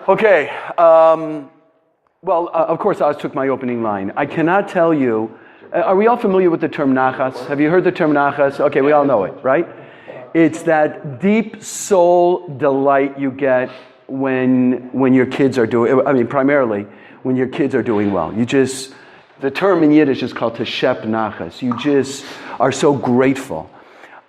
Okay. Of course, I took my opening line. I cannot tell you. Are we all familiar with the term nachas? Have you heard the term nachas? Okay, we all know it, right? It's that deep soul delight you get when your kids are doing. I mean, primarily when your kids are doing well. The term in Yiddish is called teshep nachas. You just are so grateful.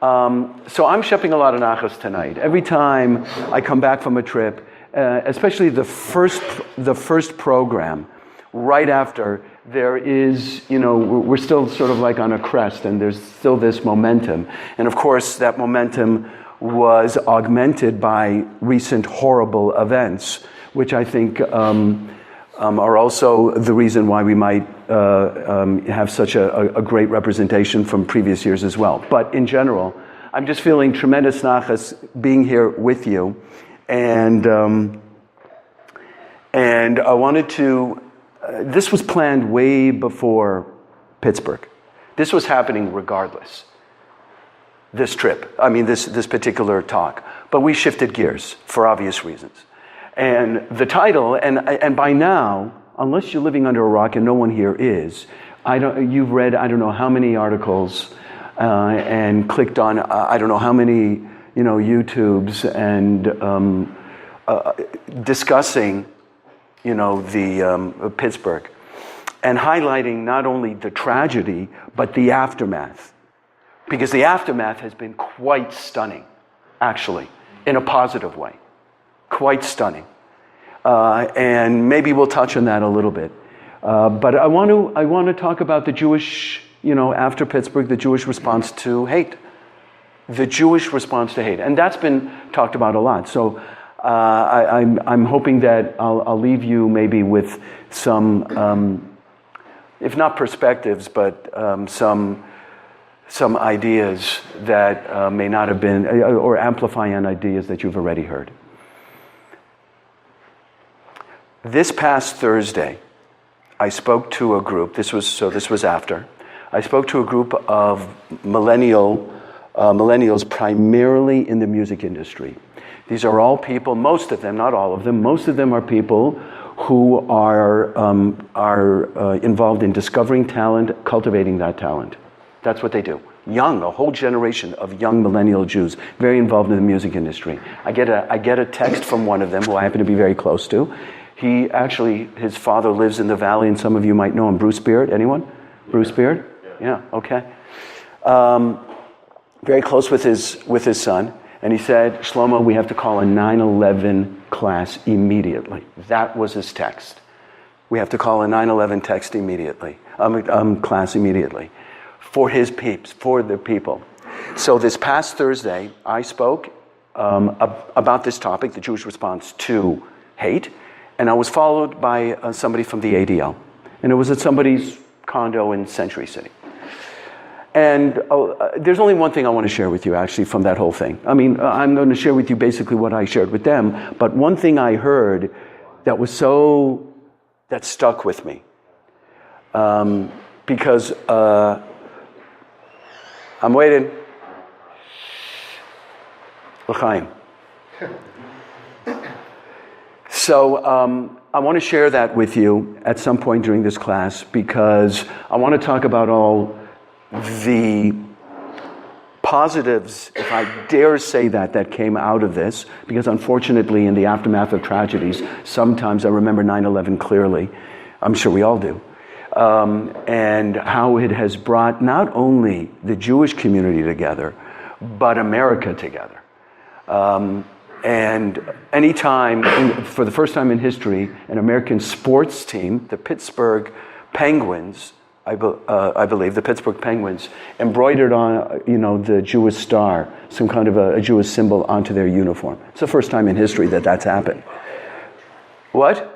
So I'm shepping a lot of nachas tonight. Every time I come back from a trip, especially the first program, right after, there is, we're still sort of like on a crest, and there's still this momentum. And of course, that momentum was augmented by recent horrible events, which I think are also the reason why we might have such a great representation from previous years as well. But in general, I'm just feeling tremendous nachas being here with you, and I wanted to. This was planned way before Pittsburgh. This was happening regardless. This trip, this particular talk, but we shifted gears for obvious reasons. And the title, and by now, unless you're living under a rock, and no one here is, you've read I don't know how many articles and clicked on I don't know how many YouTubes and discussing the Pittsburgh, and highlighting not only the tragedy but the aftermath, because the aftermath has been quite stunning, actually, in a positive way. Quite stunning. And maybe we'll touch on that a little bit. But I want to talk about the Jewish, after Pittsburgh, the Jewish response to hate. The Jewish response to hate. And that's been talked about a lot. So I'm hoping that I'll leave you maybe with some, if not perspectives, but some ideas that may not have been, or amplify on ideas that you've already heard. This past Thursday, I spoke to a group. This was after. I spoke to a group of millennials, primarily in the music industry. These are all people. Most of them, not all of them. Most of them are people who are involved in discovering talent, cultivating that talent. That's what they do. A whole generation of young millennial Jews, very involved in the music industry. I get a text from one of them, who I happen to be very close to. His father lives in the valley, and some of you might know him. Bruce Beard, anyone? Bruce Beard? Yeah, okay. Very close with his son, and he said, Shlomo, we have to call a 9/11 class immediately. That was his text. We have to call a 9/11 class immediately. For his peeps, for the people. So this past Thursday, I spoke about this topic, the Jewish response to hate, and I was followed by somebody from the ADL. And it was at somebody's condo in Century City. And there's only one thing I want to share with you, actually, from that whole thing. I'm going to share with you basically what I shared with them, but one thing I heard that stuck with me. Because I'm waiting. L'chaim. So I want to share that with you at some point during this class, because I want to talk about all the positives, if I dare say that came out of this, because unfortunately in the aftermath of tragedies, sometimes I remember 9/11 clearly. I'm sure we all do. And how it has brought not only the Jewish community together, but America together. And anytime, for the first time in history, an American sports team, the Pittsburgh Penguins, I believe, the Pittsburgh Penguins, embroidered on, the Jewish star, some kind of a Jewish symbol onto their uniform. It's the first time in history that's happened. What?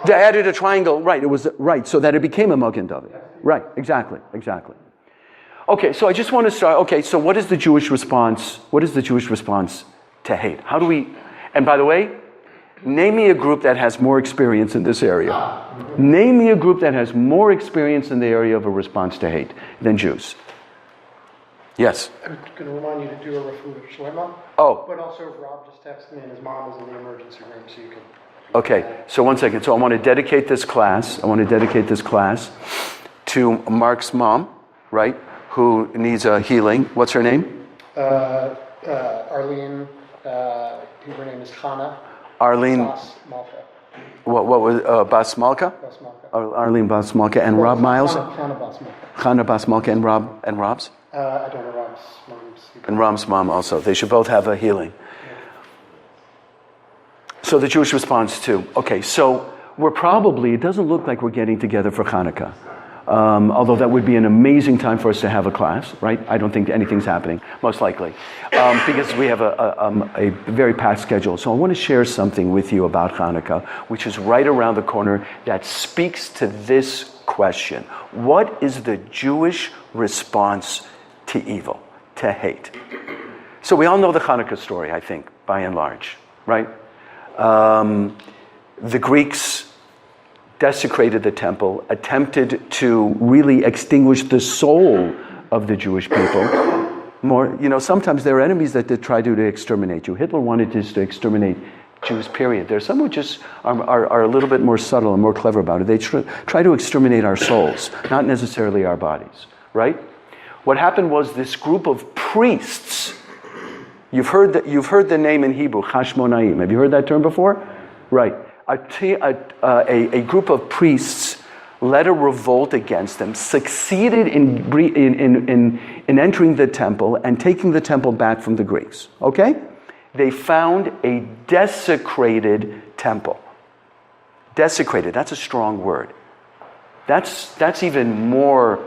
They added a triangle, right? It was right, so that it became a Magen David. Right, exactly. Okay, so I just want to start. Okay, so what is the Jewish response? What is the Jewish response to hate? How do we? And by the way, name me a group that has more experience in this area. Name me a group that has more experience in the area of a response to hate than Jews. Yes. I'm going to remind you to do a refuah of Shlomo. Oh. But also, Rob just texted me, and his mom is in the emergency room, so you can. Okay, so one second. So I want to dedicate this class. To Mark's mom, right? Who needs a healing. What's her name? Arlene. Her name is Hannah. Arlene. Bas Malka. What was Bas Malka? Bas Malka. Arlene Bas Malka and Rob Miles. Hannah Bas Malka. Hannah Bas Malka and Rob's. I don't know Rob's mom's. And Rob's mom also. They should both have a healing. So the Jewish response too. Okay, so it doesn't look like we're getting together for Hanukkah. Although that would be an amazing time for us to have a class, right? I don't think anything's happening, most likely, because we have a very packed schedule. So I want to share something with you about Hanukkah, which is right around the corner, that speaks to this question. What is the Jewish response to evil, to hate? So we all know the Hanukkah story, I think, by and large, right? The Greeks desecrated the temple, attempted to really extinguish the soul of the Jewish people. Sometimes there are enemies that try to exterminate you. Hitler wanted just to exterminate Jews, period. There's some who just are a little bit more subtle and more clever about it. They try to exterminate our souls, not necessarily our bodies, right? What happened was this group of priests. You've heard the name in Hebrew, Hashmonaim. Have you heard that term before? Right. A group of priests led a revolt against them, succeeded in entering the temple and taking the temple back from the Greeks. Okay? They found a desecrated temple. Desecrated, that's a strong word. That's even more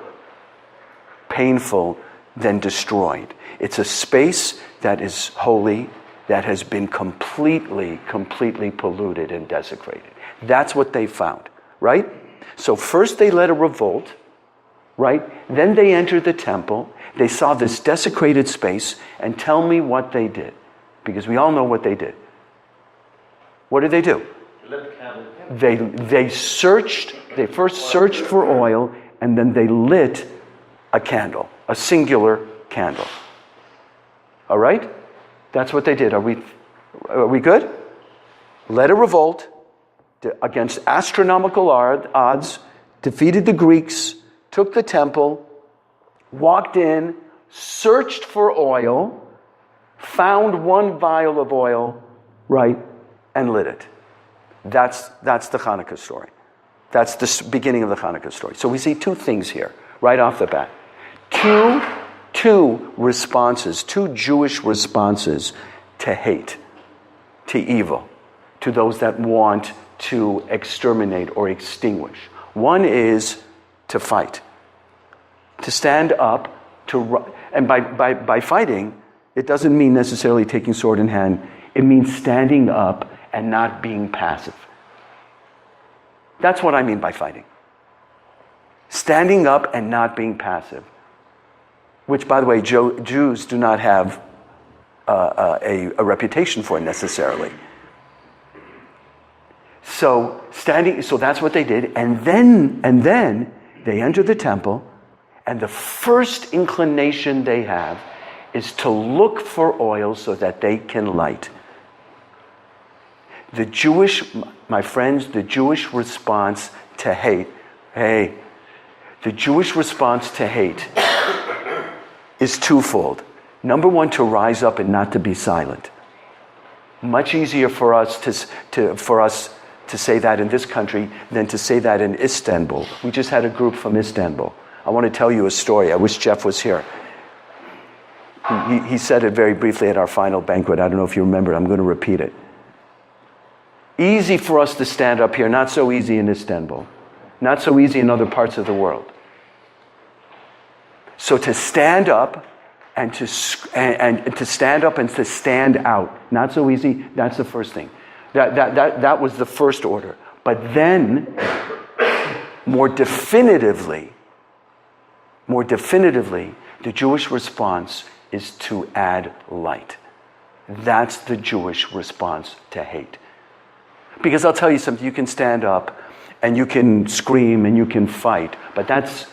painful than destroyed. It's a space that is holy, that has been completely polluted and desecrated. That's what they found, right? So first they led a revolt, right? Then they entered the temple. They saw this desecrated space, and tell me what they did. Because we all know what they did. What did they do? They first searched for oil, and then they lit a candle, a singular candle. All right? That's what they did. Are we good? Led a revolt against astronomical odds, defeated the Greeks, took the temple, walked in, searched for oil, found one vial of oil, right, and lit it. That's the Hanukkah story. That's the beginning of the Hanukkah story. So we see two things here, right off the bat. Two responses, two Jewish responses to hate, to evil, to those that want to exterminate or extinguish. One is to fight, to stand up, and by fighting, it doesn't mean necessarily taking sword in hand. It means standing up and not being passive. That's what I mean by fighting. Standing up and not being passive. Which, by the way, Jews do not have a reputation for necessarily. So that's what they did, and then they enter the temple, and the first inclination they have is to look for oil so that they can light. My friends, the Jewish response to hate. The Jewish response to hate is twofold. Number one, to rise up and not to be silent. Much easier for us to say that in this country than to say that in Istanbul. We just had a group from Istanbul. I want to tell you a story. I wish Jeff was here. He said it very briefly at our final banquet. I don't know if you remember. I'm going to repeat it. Easy for us to stand up here, not so easy in Istanbul. Not so easy in other parts of the world. So to stand up and to stand up and to stand out, not so easy. That's the first thing. That was the first order. But then, more definitively, the Jewish response is to add light. That's the Jewish response to hate. Because I'll tell you something. You can stand up and you can scream and you can fight, but that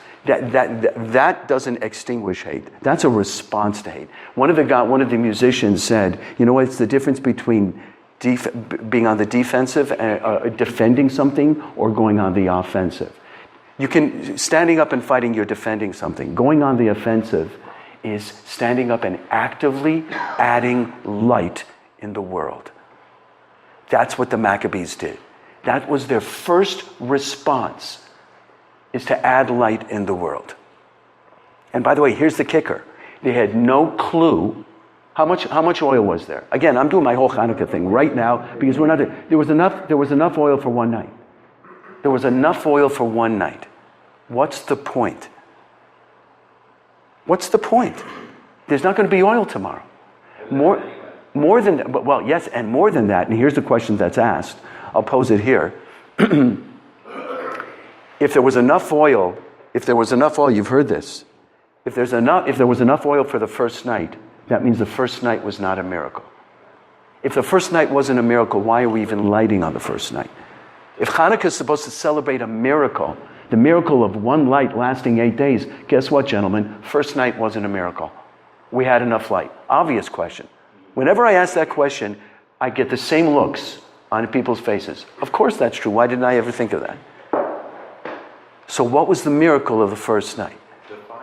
doesn't extinguish hate. That's a response to hate. One of the musicians said, you know what, it's the difference between being on the defensive, defending something, or going on the offensive. Standing up and fighting, you're defending something. Going on the offensive is standing up and actively adding light in the world. That's what the Maccabees did. That was their first response, is to add light in the world. And by the way, here's the kicker. They had no clue how much oil was there. Again, I'm doing my whole Hanukkah thing right now because we're not there was enough oil for one night. There was enough oil for one night. What's the point? What's the point? There's not going to be oil tomorrow. More than that, well, yes, and more than that, and here's the question that's asked. I'll pose it here. If there was enough oil, you've heard this. If there was enough oil for the first night, that means the first night was not a miracle. If the first night wasn't a miracle, why are we even lighting on the first night? If Hanukkah is supposed to celebrate a miracle, the miracle of one light lasting 8 days, guess what, gentlemen? First night wasn't a miracle. We had enough light. Obvious question. Whenever I ask that question, I get the same looks on people's faces. Of course that's true. Why didn't I ever think of that? So what was the miracle of the first night?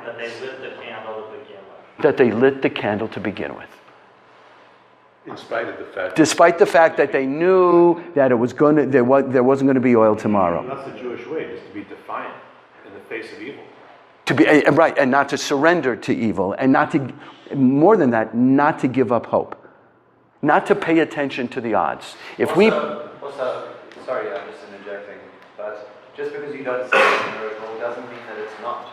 That they lit the candle to begin with. That they lit the candle to begin with. In spite of the fact. Despite the fact that they knew that there wasn't going to be oil tomorrow. That's the Jewish way, is to be defiant in the face of evil. To be right, and not to surrender to evil, and not to, more than that, not to give up hope, not to pay attention to the odds. Also, sorry, I'm just interjecting, but just because you don't see a miracle doesn't mean that it's not.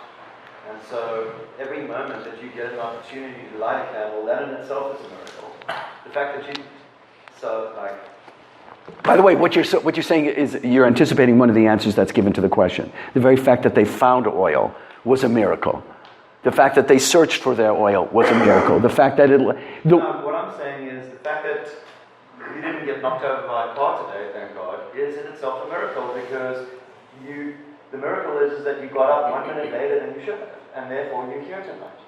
And so every moment that you get an opportunity to light a candle, that in itself is a miracle. The fact that By the way, what you're saying is you're anticipating one of the answers that's given to the question. The very fact that they found oil was a miracle. The fact that they searched for their oil was a miracle. The fact that what I'm saying is the fact that you didn't get knocked over by a car today, thank God, is in itself a miracle because the miracle is that you got up 1 minute later than you should have, and therefore you're here tonight.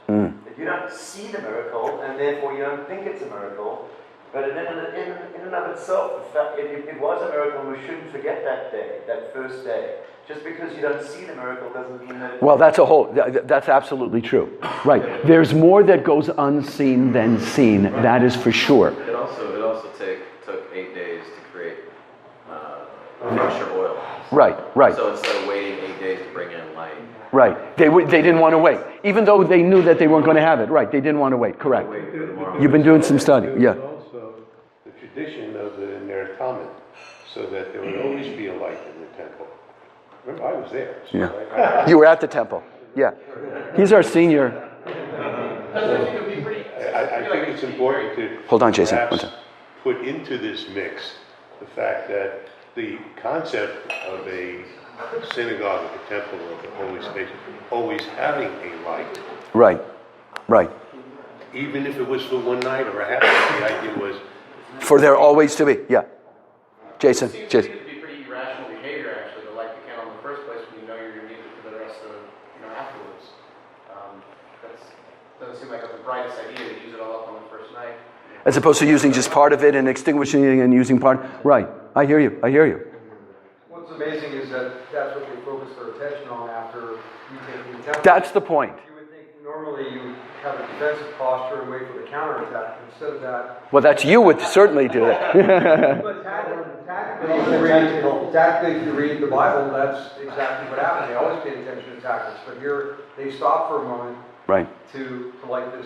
If you don't see the miracle, and therefore you don't think it's a miracle, but in and of itself, the fact it was a miracle, and we shouldn't forget that day, that first day. Just because you don't see the miracle doesn't mean that... Well, that's absolutely true. Right. There's more that goes unseen than seen. That is for sure. It also took 8 days to create mixture oil. Right. So instead of waiting 8 days to bring in light. Right. They didn't want to wait. Even though they knew that they weren't going to have it. Right. They didn't want to wait. Correct. You've been doing some study. Yeah. There was also the tradition of it in their Talmud, so that there would always be a light in the temple. Remember, I was there. So Yeah. You were at the temple. Yeah. He's our senior. I think it's important to Hold on, Jason. perhaps One second. put into this mix the fact that the concept of a synagogue, of a temple, of the holy space, always having a light, Right. even if it was for one night or a half night, the idea was For there always to be. Yeah. Jason. It seems to be pretty irrational behavior, actually, to light the candle in the first place when you know you're going to need it for the rest of, afterwards. That doesn't seem like the brightest idea to use it all up on the first night. As opposed to using just part of it and extinguishing it and using part. Right. I hear you. What's amazing is that that's what they focus their attention on after you take the temple. That's the point. You would think normally you have a defensive posture and wait for the counterattack. Instead of that... Well, that's you would certainly do that. But tactically, if you read the Bible, that's exactly what happened. They always paid attention to tactics. But here, they stop for a moment Right. to light the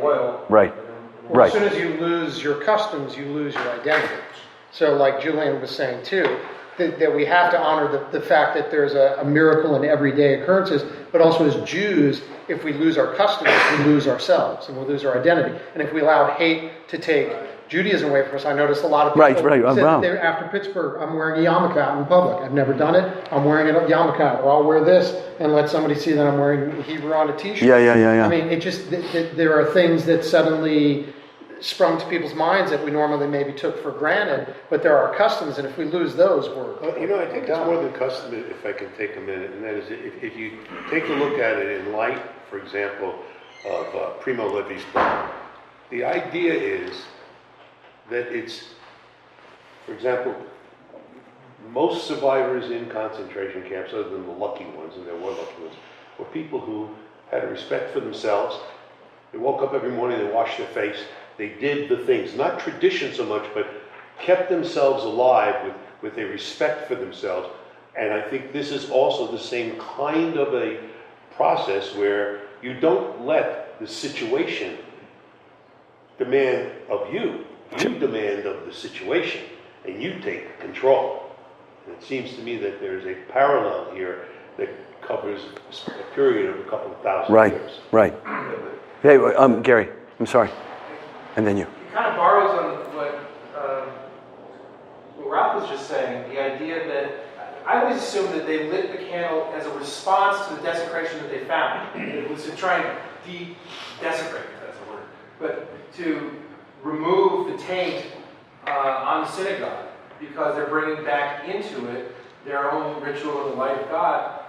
oil. Right. Well, as soon as you lose your customs, you lose your identity. So like Julian was saying too, that we have to honor the fact that there's a miracle in everyday occurrences, but also as Jews, if we lose our customs, we lose ourselves and we lose our identity. And if we allowed hate to take Judaism away from us, I noticed a lot of people said that after Pittsburgh, I'm wearing a yarmulke out in public. I've never done it. I'm wearing a yarmulke, or I'll wear this and let somebody see that I'm wearing Hebrew on a t-shirt. Yeah. I mean, it just, there are things that suddenly sprung to people's minds that we normally maybe took for granted, but there are customs, and if we lose those, Well, I think it's more than custom, if I can take a minute, and that is if you take a look at it in light, for example, of Primo Levi's book, the idea is that it's For example, most survivors in concentration camps, other than the lucky ones, and there were lucky ones, were people who had a respect for themselves. They woke up every morning, they washed their face, they did the things, not tradition so much, but kept themselves alive with a respect for themselves. And I think this is also the same kind of a process where you don't let the situation demand of you. You demand of the situation, and you take control. And it seems to me that there's a parallel here that covers a period of a couple of thousand years. Right. Hey, Gary, I'm sorry. And then you. It kind of borrows on what Ralph was just saying, the idea that I always assumed that they lit the candle as a response to the desecration that they found. It was to try and desecrate, if that's a word, but to remove the taint on the synagogue, because they're bringing back into it their own ritual in the light of God,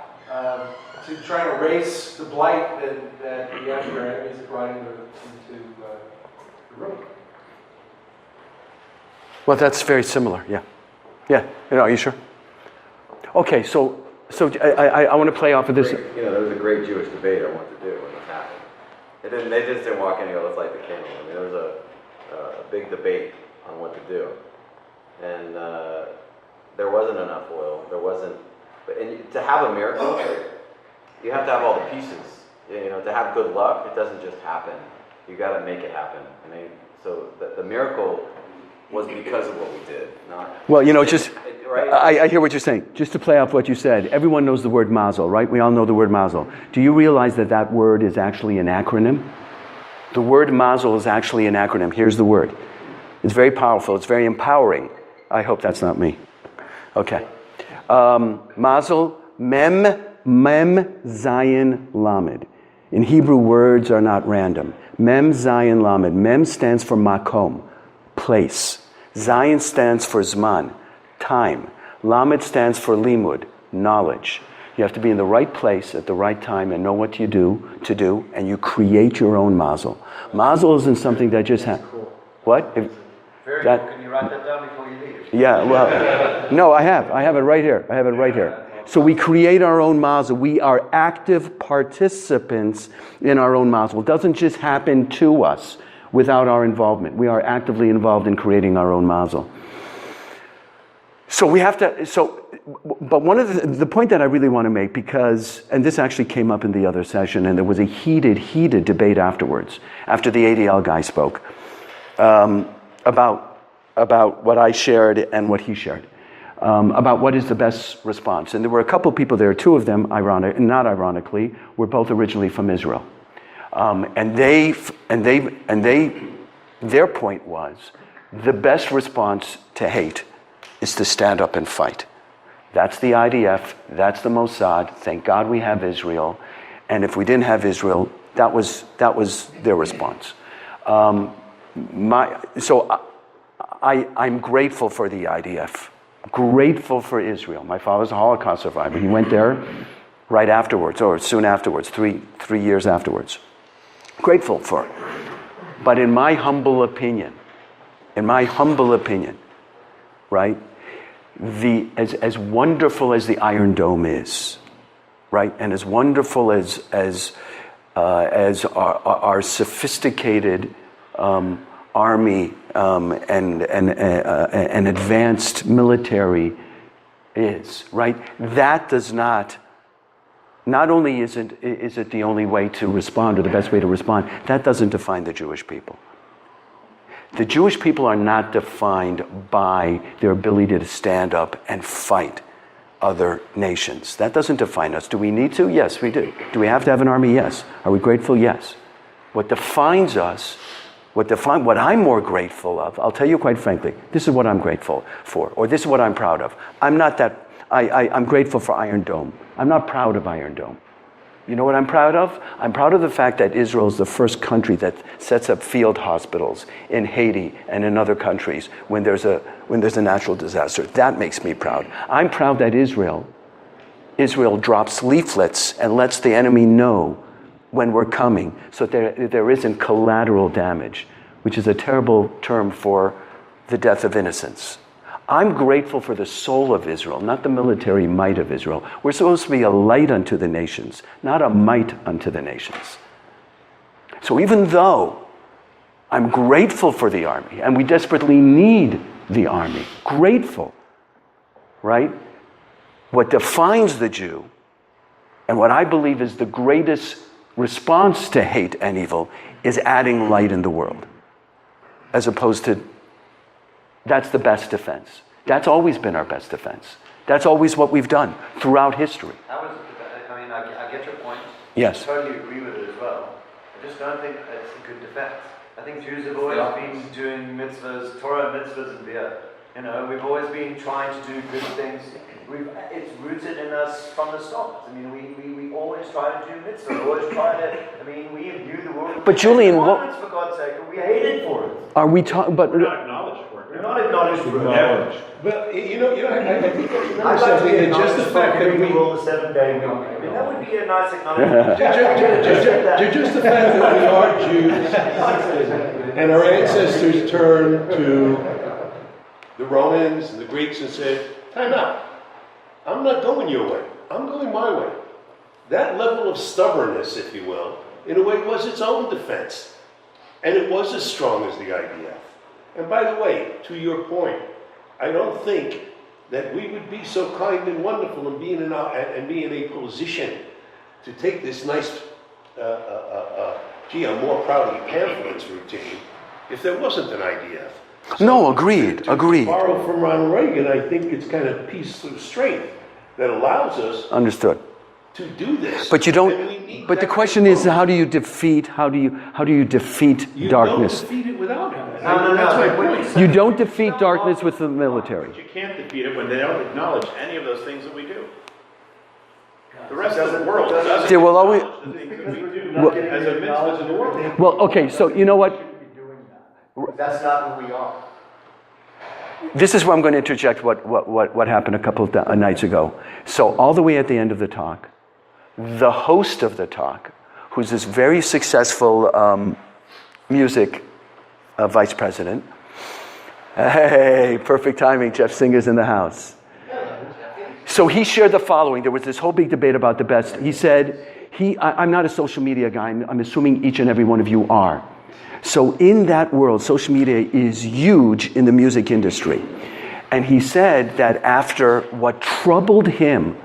to try to erase the blight that the enemies brought into the room. Well, that's very similar, yeah. Yeah, are you sure? Okay, so I want to play off of this. There was a great Jewish debate on what to do when this happened. They just didn't walk in and go, let's light the candle. I mean, there was a big debate on what to do. And there wasn't enough oil. And to have a miracle, you have to have all the pieces. To have good luck, it doesn't just happen. You got to make it happen. So the miracle was because of what we did, not. Well, right? I hear what you're saying. Just to play off what you said, everyone knows the word mazel, right? We all know the word mazel. Do you realize that word is actually an acronym? The word mazel is actually an acronym. Here's the word. It's very powerful. It's very empowering. I hope that's not me. Okay. Mazel, mem, zayin, lamed. In Hebrew, words are not random. Mem, zayin, lamed. Mem stands for makom, place. Zayin stands for zman, time. Lamed stands for limud, knowledge. You have to be in the right place at the right time and know what to do, and you create your own mazel. Mazel isn't something that just happens. What? Very cool. Can you write that down before you leave? Yeah, well, no, I have it right here. So we create our own mazel. We are active participants in our own mazel. It doesn't just happen to us without our involvement. We are actively involved in creating our own mazel. So we have to, but one of the point that I really want to make, because, and this actually came up in the other session, and there was a heated debate afterwards, after the ADL guy spoke, about what I shared and what he shared, about what is the best response. And there were a couple of people there, two of them, not ironically, were both originally from Israel. And their point was, the best response to hate is to stand up and fight. That's the IDF, that's the Mossad. Thank God we have Israel. And if we didn't have Israel, that was their response. I'm grateful for the IDF, grateful for Israel. My father's a Holocaust survivor. He went there right afterwards, or soon afterwards, three years afterwards. Grateful for it. But in my humble opinion, right, as wonderful as the Iron Dome is, right, and as wonderful as our sophisticated army and advanced military is, right, that does not only is it the only way to respond or the best way to respond, that doesn't define the Jewish people. The Jewish people are not defined by their ability to stand up and fight other nations. That doesn't define us. Do we need to? Yes, we do. Do we have to have an army? Yes. Are we grateful? Yes. What defines us, what I'm more grateful of, I'll tell you quite frankly, this is what I'm grateful for, or this is what I'm proud of. I'm grateful for Iron Dome. I'm not proud of Iron Dome. You know what I'm proud of? I'm proud of the fact that Israel is the first country that sets up field hospitals in Haiti and in other countries when there's a natural disaster. That makes me proud. I'm proud that Israel drops leaflets and lets the enemy know when we're coming, so that there isn't collateral damage, which is a terrible term for the death of innocents. I'm grateful for the soul of Israel, not the military might of Israel. We're supposed to be a light unto the nations, not a might unto the nations. So even though I'm grateful for the army, and we desperately need the army, grateful, right? What defines the Jew, and what I believe is the greatest response to hate and evil, is adding light in the world. As opposed to, that's the best defense. That's always been our best defense. That's always what we've done throughout history. I get your point. Yes. I totally agree with it as well. I just don't think it's a good defense. I think Jews have always been doing mitzvahs, Torah mitzvahs and beer. You know, we've always been trying to do good things. It's rooted in us from the start. I mean, we always try to do mitzvah. We always try to, we imbue the world. But Julian, for God's sake, we hated for it. Are we talking, but... We're not acknowledged for it. We're not acknowledged for it. Never. But, I think I remember I'd like to something be that just the fact that we... rule the 7-day week. That would be a nice acknowledgement. Just the fact that we are Jews and our ancestors turned to the Romans and the Greeks and said, time out. I'm not going your way. I'm going my way. That level of stubbornness, if you will, in a way was its own defense. And it was as strong as the IDF. And by the way, to your point, I don't think that we would be so kind and wonderful and be in a position to take this nice, I'm more proud of you pamphlets routine if there wasn't an IDF. So no, agreed. To borrow from Ronald Reagan, I think it's kind of peace through strength that allows us Understood. to do this. But you don't. But the question is, how do you defeat you darkness? don't defeat it without it. No. That's my point. You don't defeat darkness with the military. But you can't defeat it when they don't acknowledge any of those things that we do. The rest of the world doesn't There will always- acknowledge the things that we do as a mitzvah to the world. Well, okay, so you know what? That's not who we are. This is where I'm going to interject what happened a couple of nights ago. So all the way at the end of the talk, the host of the talk, who's this very successful music vice president, hey, perfect timing, Jeff Singer's in the house. So he shared the following. There was this whole big debate about the best. He said, I'm not a social media guy. I'm assuming each and every one of you are. So in that world, social media is huge in the music industry. And he said that after what troubled him,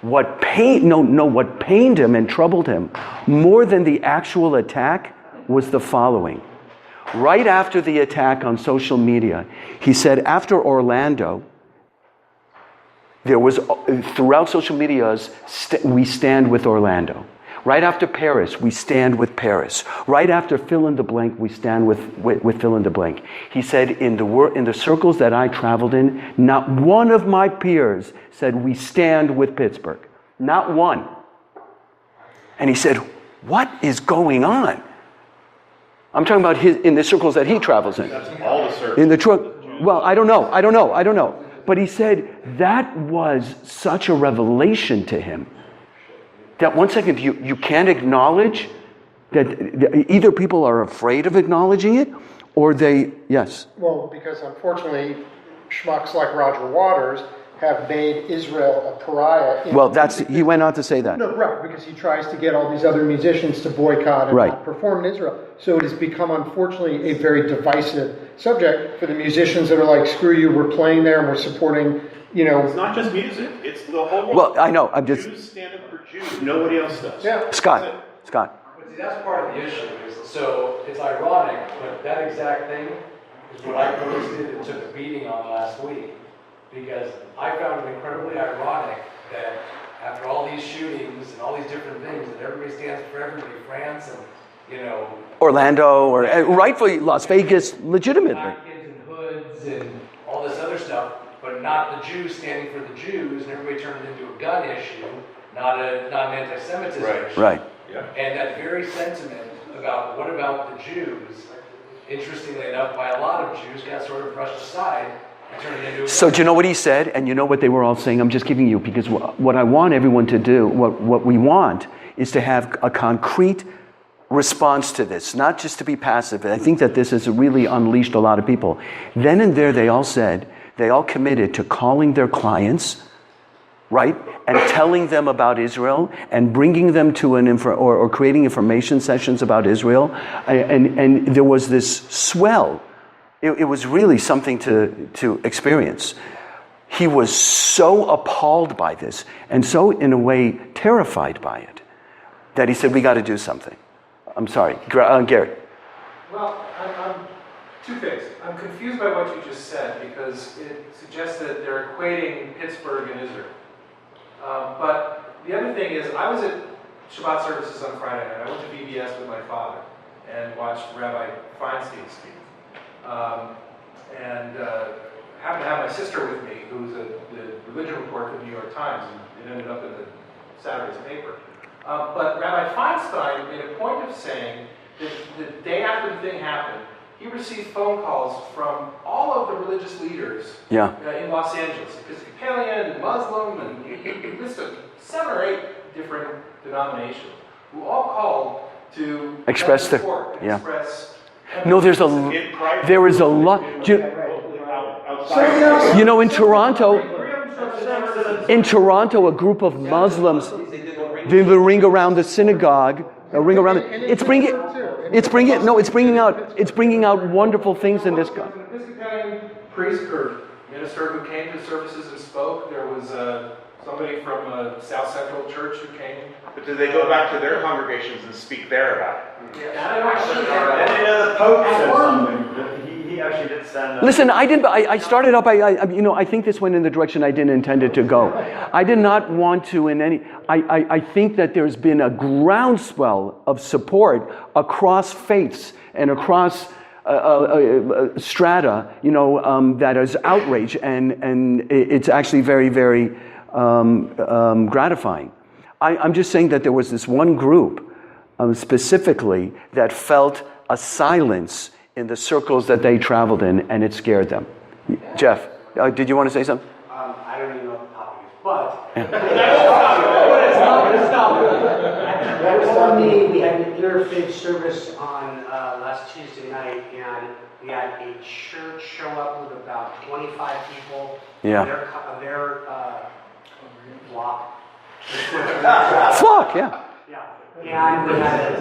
what pained him and troubled him more than the actual attack was the following. Right after the attack on social media, he said after Orlando, there was, throughout social media, we stand with Orlando. Right after Paris, we stand with Paris. Right after fill in the blank, we stand with fill in the blank. He said, in the circles that I traveled in, not one of my peers said, we stand with Pittsburgh. Not one. And he said, what is going on? I'm talking about in the circles that he travels in. That's all the circles. In the well, I don't know. But he said that was such a revelation to him that one second you can't acknowledge that either people are afraid of acknowledging it or they, yes. Well, because unfortunately, schmucks like Roger Waters have made Israel a pariah. Well, he went on to say that. No, right, because he tries to get all these other musicians to boycott and not perform in Israel. So it has become, unfortunately, a very divisive subject for the musicians that are like, screw you, we're playing there and we're supporting, It's not just music, it's the whole world. Well, I know, I'm just... Jews stand up for Jews, nobody else does. Yeah. Scott. But see, that's part of the issue. So it's ironic, but that exact thing is what I posted and took a beating on last week. Because I found it incredibly ironic that after all these shootings and all these different things, that everybody stands for everybody, France and, Orlando, or rightfully Las Vegas, legitimately. black kids in hoods and all this other stuff, but not the Jews standing for the Jews, and everybody turned it into a gun issue, not an anti-Semitism issue. Right. Yeah. And that very sentiment about what about the Jews, interestingly enough, by a lot of Jews, got sort of brushed aside and turned it into a So do you know what he said? And you know what they were all saying? I'm just giving you, because what I want everyone to do, what we want, is to have a concrete response to this, not just to be passive. And I think that this has really unleashed a lot of people. Then and there they all said they all committed to calling their clients, right, and telling them about Israel and bringing them to or creating information sessions about Israel, and there was this swell. It was really something to experience. He was so appalled by this and so, in a way, terrified by it that he said, we got to do something. I'm sorry. Gary. Well, I'm two things. I'm confused by what you just said because it suggests that they're equating Pittsburgh and Israel. But the other thing is, I was at Shabbat services on Friday night. I went to VBS with my father and watched Rabbi Feinstein speak. And happened to have my sister with me, who's the religion reporter for the New York Times, and it ended up in the Saturday's paper. But Rabbi Feinstein made a point of saying that the day after the thing happened, he received phone calls from all of the religious leaders in Los Angeles, Episcopalian and Muslim, and he listed 7 or 8 different denominations, who all called to express support, express. No, there is a lot. You know, in Toronto, a group of Muslims, they ring around the synagogue. They'll ring around it's bringing out wonderful things in this country. There was an Episcopalian priest or minister who came to services and spoke. There was somebody from a South Central church who came. But did they go back to their congregations and speak there about it? The Pope said something. He actually did stand up. Listen, I started up. I think this went in the direction I didn't intend it to go. I did not want to in any. I think that there's been a groundswell of support across faiths and across strata. That is outrage, and it's actually very, very gratifying. I'm just saying that there was this one group specifically that felt a silence in the circles that they traveled in, and it scared them. Jeff, did you want to say something? I don't even know what the topic is, but... We had an interfaith service on last Tuesday night, and we had a church show up with about 25 people. Yeah. Their flock. Flock, yeah. And we had a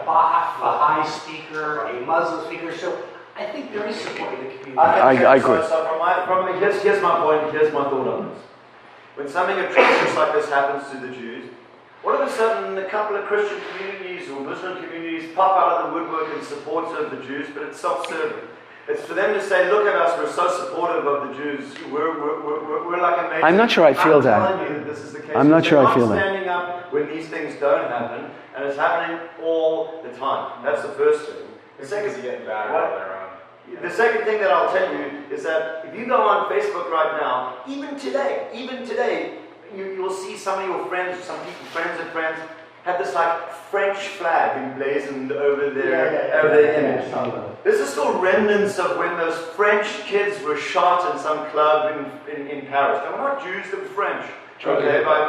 Baha'i speaker, a Muslim speaker, so I think there is support in the community. I agree. So here's my point, here's my thought on this. When something atrocious like this happens to the Jews, all of a sudden a couple of Christian communities or Muslim communities pop out of the woodwork in support of the Jews, but it's self-serving. It's for them to say, look at us, we're so supportive of the Jews. We're like amazing. I'm not sure I feel that. I'm telling you that this is the case. I'm not sure I feel that. They're not standing up when these things don't happen, and it's happening all the time. That's the first thing. The second thing that I'll tell you is that if you go on Facebook right now, even today, you will see some of your friends, friends of friends, have this like French flag emblazoned over their image. This is still remnants of when those French kids were shot in some club in Paris. They were not Jews, they were French, okay, by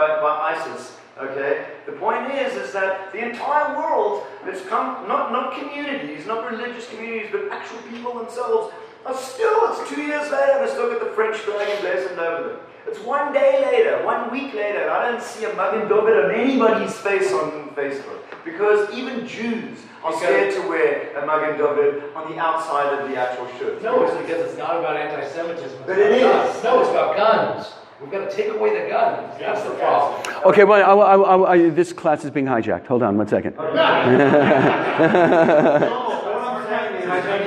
ISIS. Okay? The point is that the entire world has come, not communities, not religious communities, but actual people themselves are still, it's 2 years later, they still got the French flag emblazoned over them. It's 1 day later, 1 week later, and I don't see a Magen David on anybody's face on Facebook. Because even Jews are scared to wear a Magen David on the outside of the actual shirt. No, it's because it's not about anti-Semitism. But it is. No, it's about guns. We've got to take away the guns. That's the problem. Okay, well, this class is being hijacked. Hold on 1 second.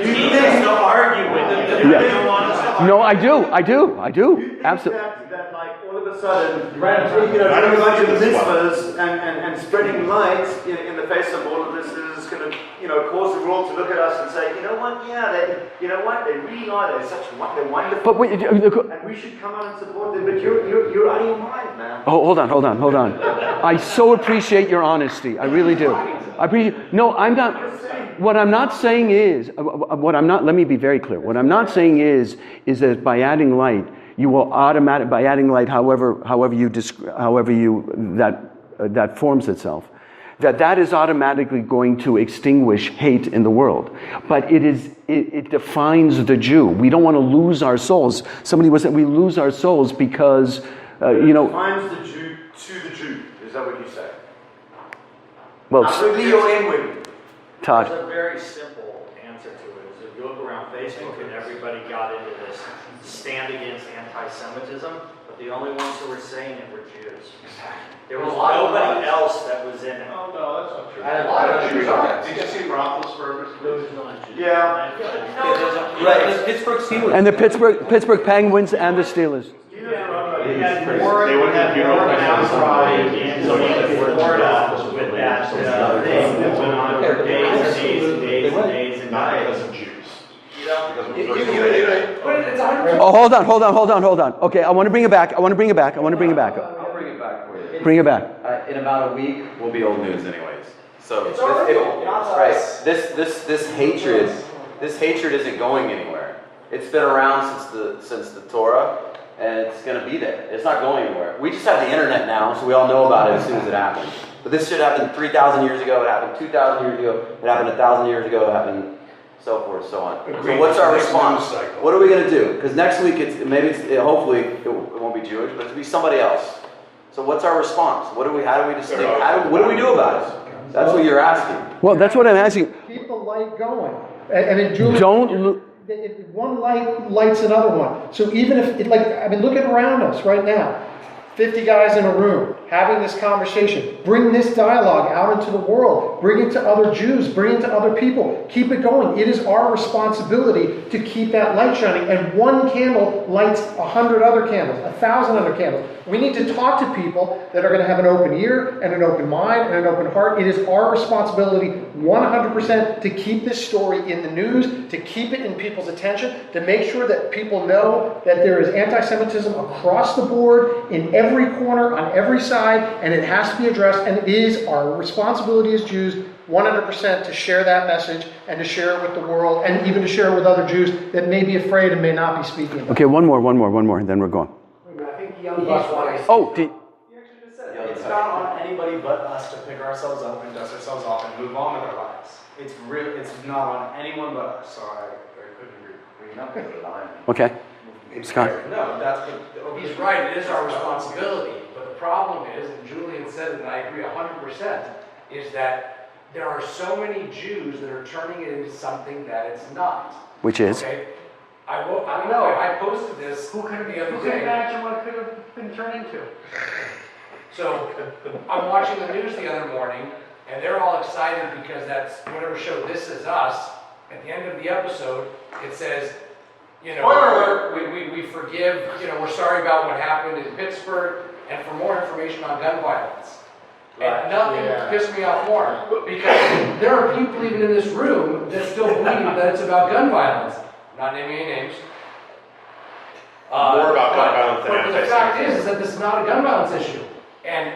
You need to argue with them. Yeah. No, I do. Absolutely. That like all of a sudden, doing a bunch of mitzvahs and spreading light in the face of all of this is going to, cause the world to look at us and say, you know what? Yeah, they really are. They're wonderful. But wait, and we should come out and support them. But you're out of your mind, man. Oh, hold on. I so appreciate your honesty. I really do. No, I'm not. What I'm not saying is, let me be very clear. What I'm not saying is that by adding light, you will by adding light, however that forms itself, that is automatically going to extinguish hate in the world. But it defines the Jew. We don't want to lose our souls. Somebody was saying we lose our souls because, It defines the Jew to the Jew. Is that what you say? well, Outwardly or inwardly? Todd. There's a very simple answer to it. Is if you look around Facebook and everybody got into this stand against anti-Semitism, but the only ones who were saying it were Jews. There was nobody else that was in it. Oh, no, that's not true. And a lot of Jews are. Did you see Roethlisberger's? Yeah. Right, the Pittsburgh Steelers. And the Pittsburgh Penguins and the Steelers. We had more of an outcry in Florida with that thing that went on for days and days and days and days and Not days. because of Jews. You know, But it's 100%. Oh, hold on. Okay, I want to bring it back. I'll bring it back for you. Bring it back. In about a week, we'll be old news anyways. So It's already old, not right. us. This hatred isn't going anywhere. It's been around since the Torah, and it's going to be there. It's not going anywhere. We just have the internet now, so we all know about it as soon as it happens. But this shit happened 3,000 years ago. It happened 2,000 years ago. It happened 1,000 years ago. It happened so forth, so on. Agreed. So what's our Next response? news cycle. What are we going to do? Because next week hopefully it won't be Jewish, but it'll be somebody else. So what's our response? What do we do about it? That's what you're asking. Well, that's what I'm asking. Keep the light going. I mean, Julie, Don't. if one light lights another one. So even if, look at around us right now. 50 guys in a room having this conversation. Bring this dialogue out into the world. Bring it to other Jews. Bring it to other people. Keep it going. It is our responsibility to keep that light shining. And one candle lights 100 other candles, 1,000 other candles. We need to talk to people that are going to have an open ear and an open mind and an open heart. It is our responsibility 100% to keep this story in the news, to keep it in people's attention, to make sure that people know that there is anti-Semitism across the board, in every corner, on every side, and it has to be addressed. And it is our responsibility as Jews 100% to share that message and to share it with the world, and even to share it with other Jews that may be afraid and may not be speaking about it. Okay, one more, and then we're going. I think the young bucks want to. Oh, You actually just said it. It's not on anybody but us to pick ourselves up and dust ourselves off and move on with our lives. It's not on anyone but us. So I couldn't agree. Not put it on. okay. Scott. No, that's what He's right, it is our responsibility, but the problem is, and Julian said it, and I agree 100%, is that there are so many Jews that are turning it into something that it's not. Which is? Okay? I don't know, I posted this the other day. Imagine what it could have been turned into. So, I'm watching the news the other morning, and they're all excited because that's whatever show This Is Us. At the end of the episode, it says, we forgive, we're sorry about what happened in Pittsburgh, and for more information on gun violence. And nothing pissed me off more, because there are people even in this room that still believe that it's about gun violence. Not naming any names. More about gun violence than But the fact anti-Semitism. is that this is not a gun violence issue. And,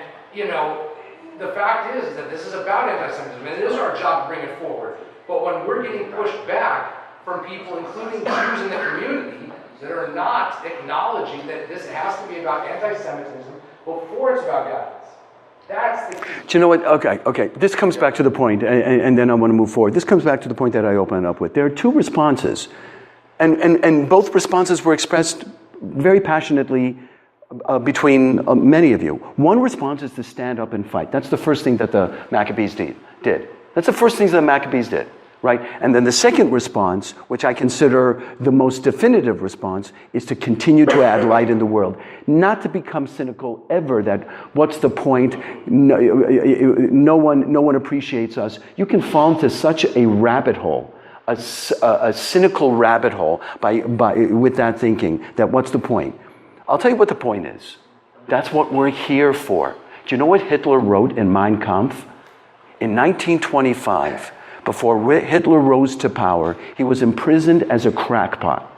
the fact is that this is about anti-Semitism, and it is our job to bring it forward. But when we're getting pushed back from people, including Jews in the community, that are not acknowledging that this has to be about anti-Semitism before it's about guns, that's the key. Do you know what? Okay. This comes back to the point, and then I want to move forward. This comes back to the point that I opened up with. There are two responses, and both responses were expressed very passionately between many of you. One response is to stand up and fight. That's the first thing that the Maccabees did. That's the first thing that the Maccabees did, right? And then the second response, which I consider the most definitive response, is to continue to add light in the world. Not to become cynical ever that, what's the point? No one appreciates us. You can fall into such a rabbit hole, a cynical rabbit hole with that thinking, that what's the point? I'll tell you what the point is. That's what we're here for. Do you know what Hitler wrote in Mein Kampf? In 1925, before Hitler rose to power, he was imprisoned as a crackpot.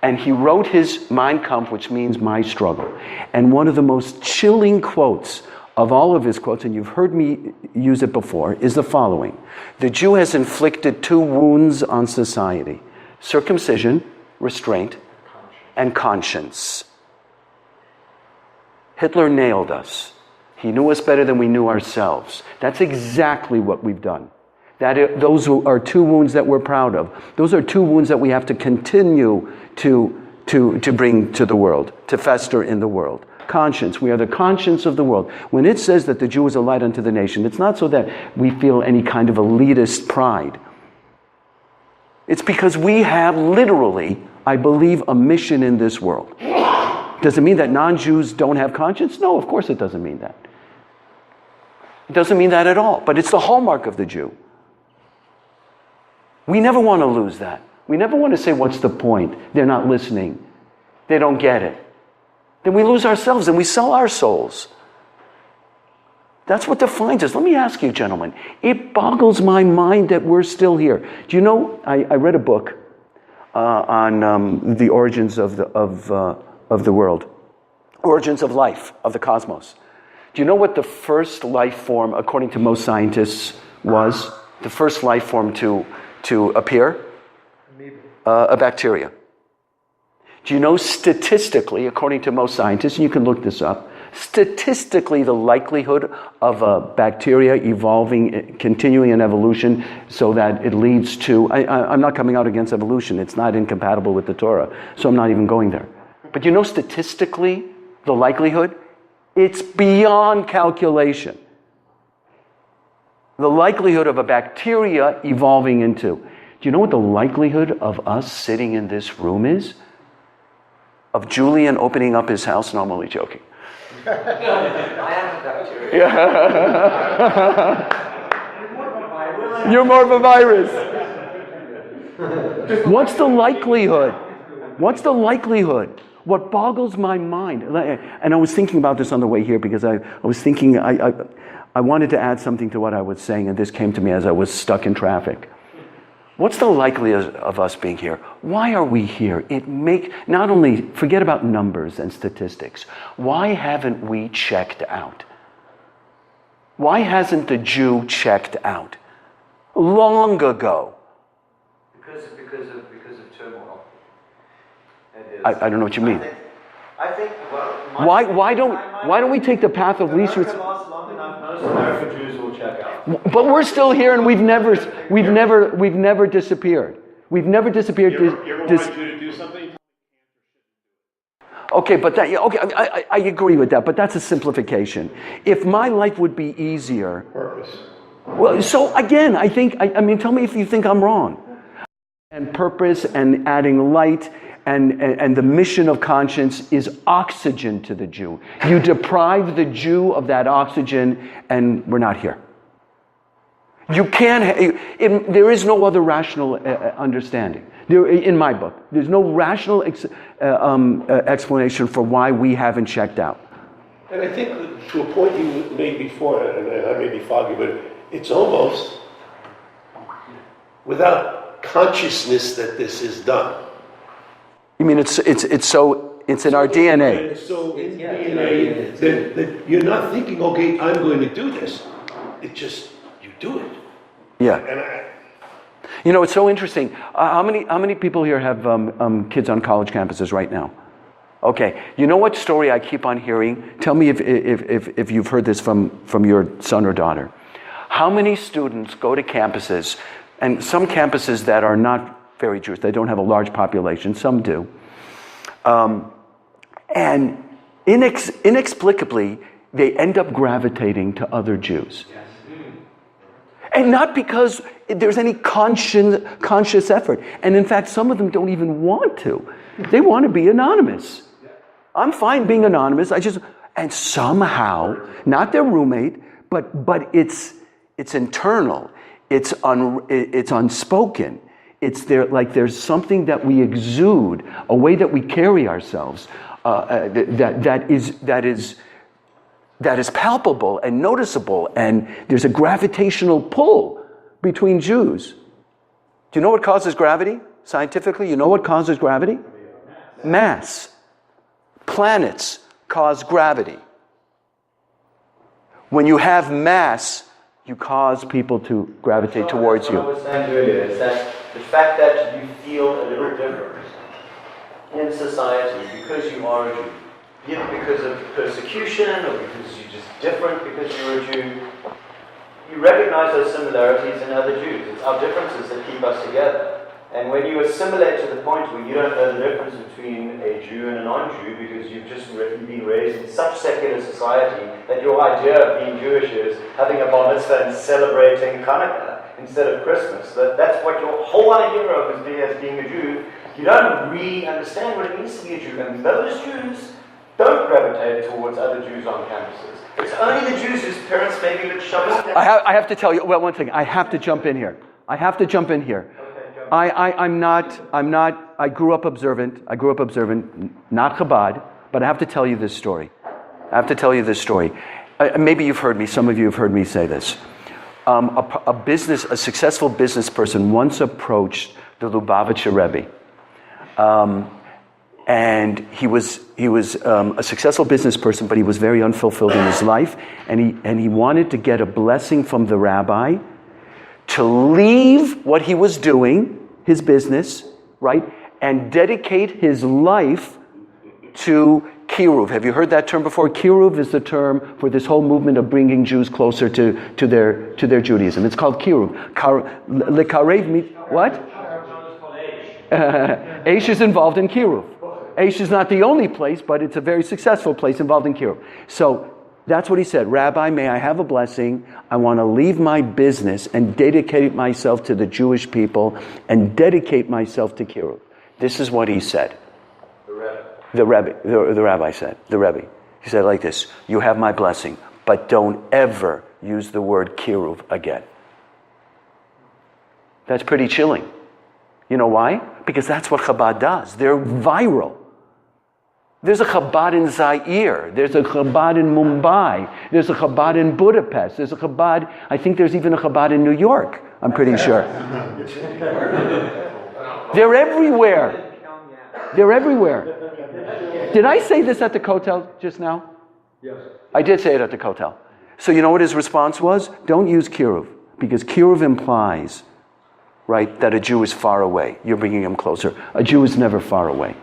And he wrote his Mein Kampf, which means my struggle. And one of the most chilling quotes of all of his quotes, and you've heard me use it before, is the following. The Jew has inflicted two wounds on society: circumcision, restraint, and conscience. Hitler nailed us. He knew us better than we knew ourselves. That's exactly what we've done. Those are two wounds that we're proud of. Those are two wounds that we have to continue to bring to the world, to fester in the world. Conscience. We are the conscience of the world. When it says that the Jew is a light unto the nation, it's not so that we feel any kind of elitist pride. It's because we have literally, I believe, a mission in this world. Does it mean that non-Jews don't have conscience? No, of course it doesn't mean that. It doesn't mean that at all. But it's the hallmark of the Jew. We never want to lose that. We never want to say, what's the point? They're not listening. They don't get it. Then we lose ourselves and we sell our souls. That's what defines us. Let me ask you, gentlemen. It boggles my mind that we're still here. Do you know, I read a book on the origins of the world. Origins of life, of the cosmos. Do you know what the first life form, according to most scientists, was? The first life form to appear? A bacteria. Do you know statistically, according to most scientists, and you can look this up, statistically the likelihood of a bacteria evolving, continuing in evolution so that it leads to, I'm not coming out against evolution, it's not incompatible with the Torah, so I'm not even going there. But you know statistically the likelihood? It's beyond calculation. The likelihood of a bacteria evolving into. Do you know what the likelihood of us sitting in this room is? Of Julian opening up his house? No, I'm only joking. I am a bacteria. Yeah. You're more of a virus. What's the likelihood? What's the likelihood? What boggles my mind, and I was thinking about this on the way here because I was thinking, I wanted to add something to what I was saying, and this came to me as I was stuck in traffic. What's the likelihood of us being here? Why are we here? Not only, forget about numbers and statistics. Why haven't we checked out? Why hasn't the Jew checked out? Long ago. Because of turmoil. I don't know what you mean. I think Why don't we take the path of least resistance? lasts long enough, most American Jews will check out. But we're still here, and we've never disappeared. We've never disappeared. You ever wanted you to do something? Okay, but I agree with that. But that's a simplification. If my life would be easier, Purpose. well, so again, I mean, tell me if you think I'm wrong. And purpose and adding light. And the mission of conscience is oxygen to the Jew. You deprive the Jew of that oxygen, and we're not here. You can't. There is no other rational understanding. In my book, there's no rational explanation for why we haven't checked out. And I think to a point you made before, and I may be foggy, but it's almost without consciousness that this is done. You mean it's in our DNA? It's so in DNA that you're not thinking, okay, I'm going to do this. It just, you do it. Yeah. And you know, it's so interesting. How many people here have kids on college campuses right now? Okay. You know what story I keep on hearing? Tell me if you've heard this from your son or daughter. How many students go to campuses, and some campuses that are not very Jewish, they don't have a large population, some do. And inexplicably, they end up gravitating to other Jews. And not because there's any conscious effort. And in fact, some of them don't even want to. They want to be anonymous. I'm fine being anonymous. And somehow, not their roommate, but it's internal. It's unspoken. It's there, like there's something that we exude, a way that we carry ourselves, that is palpable and noticeable, and there's a gravitational pull between Jews. Do you know what causes gravity? Scientifically, you know what causes gravity? Mass. Planets cause gravity. When you have mass, you cause people to gravitate towards you. What I was saying earlier is that the fact that you feel a little different in society because you are a Jew either because of persecution or because you're just different because you're a Jew. You recognize those similarities in other Jews. It's our differences that keep us together. And when you assimilate to the point where you don't know the difference between a Jew and a non-Jew because you've just been raised in such secular society that your idea of being Jewish is having a bar mitzvah and celebrating Hanukkah instead of Christmas. That's what your whole idea of as being a Jew. You don't really understand what it means to be a Jew. And those Jews don't gravitate towards other Jews on campuses. It's only the Jews whose parents maybe lit Shabbos. I have to tell you, well, one thing. I have to jump in here. I grew up observant, not Chabad, but I have to tell you this story. Maybe you've heard me, some of you have heard me say this. A successful business person once approached the Lubavitcher Rebbe. And he was a successful business person, but he was very unfulfilled in his life, and he wanted to get a blessing from the rabbi to leave what he was doing, his business, right, and dedicate his life to kiruv. Have you heard that term before? Kiruv is the term for this whole movement of bringing Jews closer to their Judaism. It's called kiruv. What? Aish is involved in kiruv. Aish is not the only place, but it's a very successful place involved in kiruv. So that's what he said. Rabbi, may I have a blessing? I want to leave my business and dedicate myself to the Jewish people and dedicate myself to kiruv. This is what he said. The rabbi said. He said like this: you have my blessing, but don't ever use the word kiruv again. That's pretty chilling. You know why? Because that's what Chabad does. They're viral. There's a Chabad in Zaire. There's a Chabad in Mumbai. There's a Chabad in Budapest. There's a Chabad, I think there's even a Chabad in New York, I'm pretty sure. They're everywhere. Did I say this at the Kotel just now? Yes. I did say it at the Kotel. So you know what his response was? Don't use kiruv, because kiruv implies, right, that a Jew is far away. You're bringing him closer. A Jew is never far away.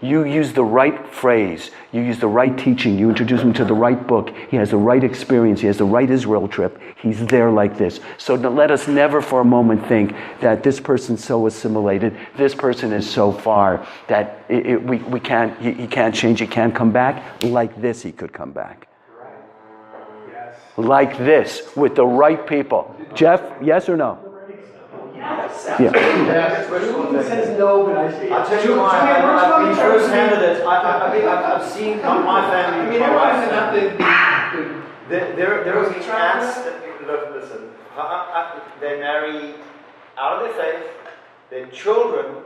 You use the right phrase. You use the right teaching. You introduce him to the right book. He has the right experience. He has the right Israel trip. He's there like this. So let us never for a moment think that this person's so assimilated, this person is so far that he can't change, he can't come back. Like this, he could come back. Yes. Like this, with the right people. Jeff, yes or no? Yeah. Who says no, but I say I'll tell you why. I've been first-hand at it. I've seen my family. My wife. There was aunts that listen. They marry out of their faith. Their children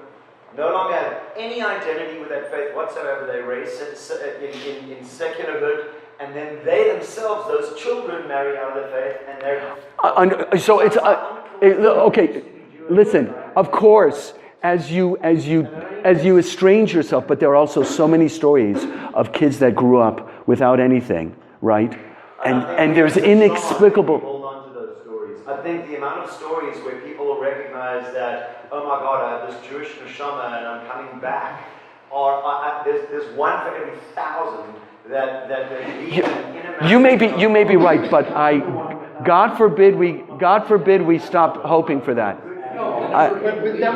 no longer have any identity with that faith whatsoever. They raise in secularhood, and then they themselves, those children, marry out of their faith, and they're. So it's okay. Listen, of course, as you estrange yourself, but there are also so many stories of kids that grew up without anything, right? And there's inexplicable. Hold on to those stories. I think the amount of stories where people recognize that, oh my God, I have this Jewish neshama and I'm coming back, or there's one for every 1,000 that leave in You may be right, but God forbid we stop hoping for that. But that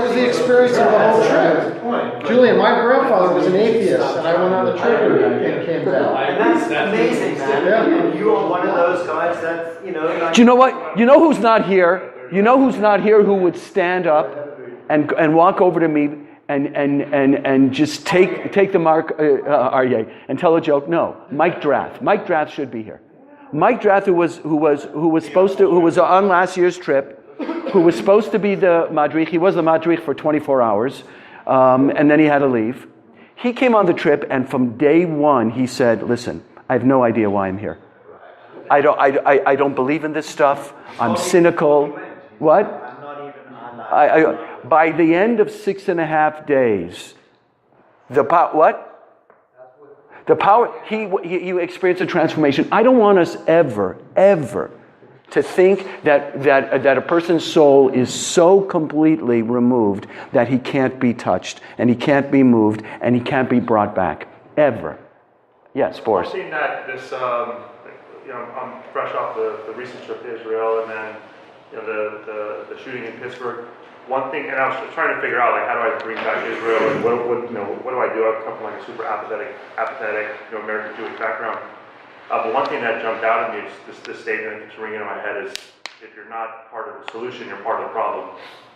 was the experience of the whole trip. Julian, my grandfather was an atheist, and I went on the trip and came back. And that's amazing, man. Yeah. And you are one of those guys that, like, Do you know what? You know who's not here? You know who's not here who would stand up and walk over to me and just take the mark, Aryeh, and tell a joke? No, Mike Drath. Mike Drath should be here. Mike Drath, who was on last year's trip, who was supposed to be the madrich. He was the madrich for 24 hours, and then he had to leave. He came on the trip, and from day one, he said, listen, I have no idea why I'm here. I don't believe in this stuff. I'm cynical. What? By the end of 6.5 days, the power, he experienced a transformation. I don't want us ever To think that a person's soul is so completely removed that he can't be touched, and he can't be moved, and he can't be brought back. Ever. Yes, Boris. I've seen that this, I'm fresh off the recent trip to Israel, and then, the shooting in Pittsburgh. One thing, and I was trying to figure out, like, how do I bring back Israel, and what do I do? I come from like a super apathetic, American Jewish background. But one thing that jumped out at me, is this statement that keeps ringing in my head, is if you're not part of the solution, you're part of the problem.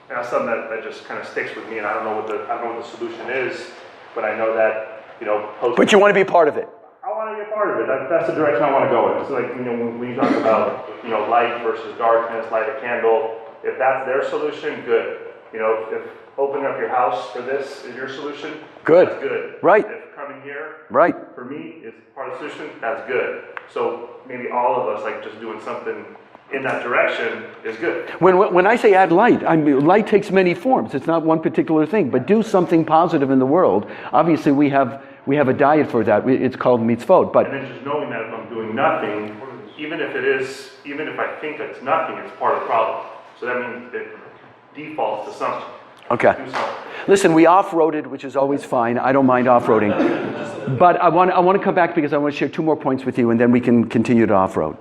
And that's something that just kind of sticks with me, and I don't know what the solution is, but I know that, But you want to be part of it. I want to be a part of it. That's the direction I want to go in. It's like, when you talk about, light versus darkness, light a candle, if that's their solution, good. If opening up your house for this is your solution, good. That's good. Right. If coming here, right, for me, is part of the solution, that's good. So maybe all of us, like, just doing something in that direction is good. When I say add light, I mean, light takes many forms. It's not one particular thing, but do something positive in the world. Obviously, we have a diet for that. It's called mitzvot. But and then just knowing that if I'm doing nothing, even if I think it's nothing, it's part of the problem. So that means it defaults to something. Okay. Listen, we off-roaded, which is always fine. I don't mind off-roading. But I want to come back because I want to share 2 more points with you, and then we can continue to off-road.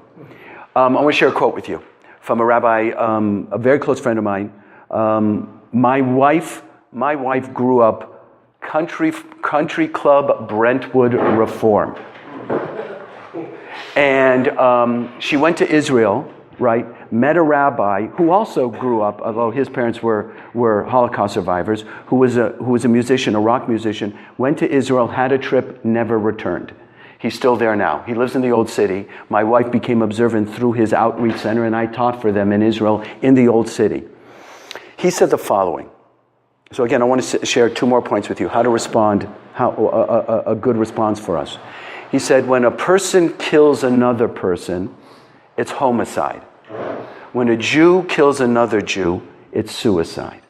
I want to share a quote with you from a rabbi, a very close friend of mine. My wife grew up country club Brentwood Reform. And she went to Israel, right? Met a rabbi who also grew up, although his parents were Holocaust survivors, who was a musician, a rock musician, went to Israel, had a trip, never returned. He's still there now. He lives in the old city. My wife became observant through his outreach center, and I taught for them in Israel in the old city. He said the following. So again, I want to share 2 more points with you, how to respond, a good response for us. He said, when a person kills another person, it's homicide. When a Jew kills another Jew, it's suicide.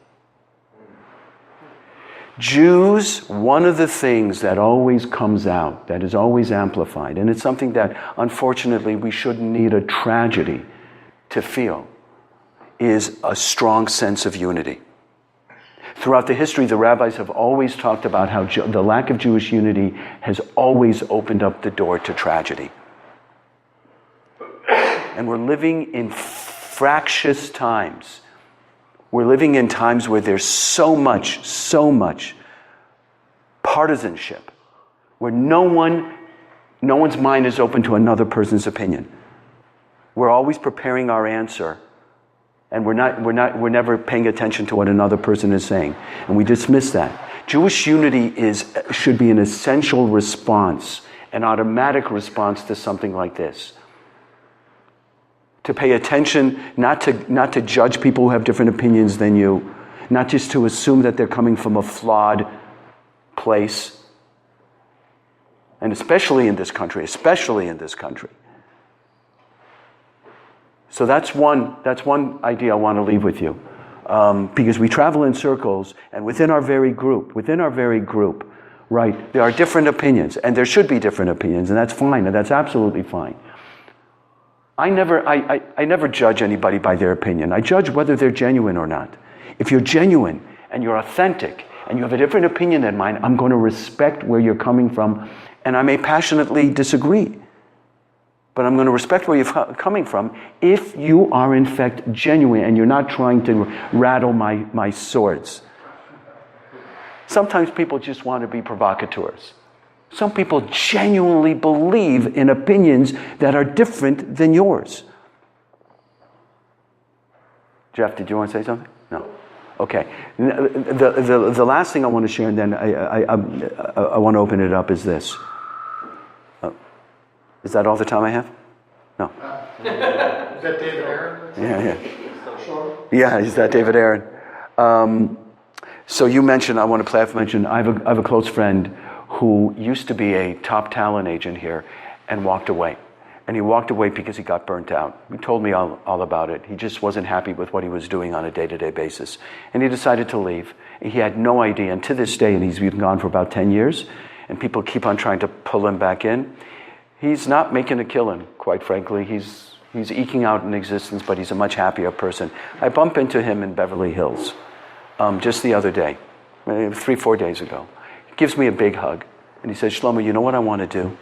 Jews, one of the things that always comes out, that is always amplified, and it's something that unfortunately we shouldn't need a tragedy to feel, is a strong sense of unity. Throughout the history, the rabbis have always talked about how the lack of Jewish unity has always opened up the door to tragedy. And we're living in fractious times. We're living in times where there's so much partisanship, where no one's mind is open to another person's opinion. We're always preparing our answer, and we're never paying attention to what another person is saying, and we dismiss that. Jewish unity should be an essential response, an automatic response to something like this. To pay attention, not to judge people who have different opinions than you, not just to assume that they're coming from a flawed place, and especially in this country. So that's one idea I want to leave with you, because we travel in circles, and within our very group, right, there are different opinions, and there should be different opinions, and that's fine, and that's absolutely fine. I never judge anybody by their opinion. I judge whether they're genuine or not. If you're genuine and you're authentic and you have a different opinion than mine, I'm going to respect where you're coming from, and I may passionately disagree. But I'm going to respect where you're coming from if you are in fact genuine and you're not trying to rattle my swords. Sometimes people just want to be provocateurs. Some people genuinely believe in opinions that are different than yours. Jeff, did you want to say something? No. Okay. The last thing I want to share, and then I want to open it up, is this. Is that all the time I have? No. Is that David Aaron? Yeah, is that David Aaron? So you mentioned, I have a close friend who used to be a top talent agent here and walked away. And he walked away because he got burnt out. He told me all about it. He just wasn't happy with what he was doing on a day-to-day basis. And he decided to leave. He had no idea. And to this day, and he's been gone for about 10 years, and people keep on trying to pull him back in. He's not making a killing, quite frankly. He's He's eking out an existence, but he's a much happier person. I bump into him in Beverly Hills just the other day, 3-4 days ago. He gives me a big hug, and he says, Shlomo, you know what I want to do?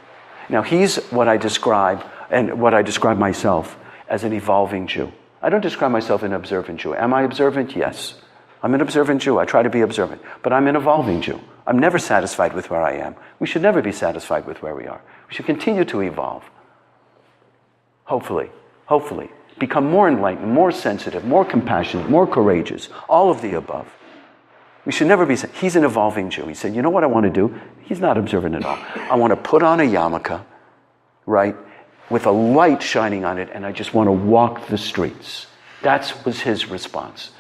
Now, he's what I describe, and what I describe myself as an evolving Jew. I don't describe myself an observant Jew. Am I observant? Yes. I'm an observant Jew. I try to be observant. But I'm an evolving Jew. I'm never satisfied with where I am. We should never be satisfied with where we are. We should continue to evolve. Hopefully. Become more enlightened, more sensitive, more compassionate, more courageous. All of the above. We should never be... He's an evolving Jew. He said, you know what I want to do? He's not observant at all. I want to put on a yarmulke, right, with a light shining on it, and I just want to walk the streets. That was his response.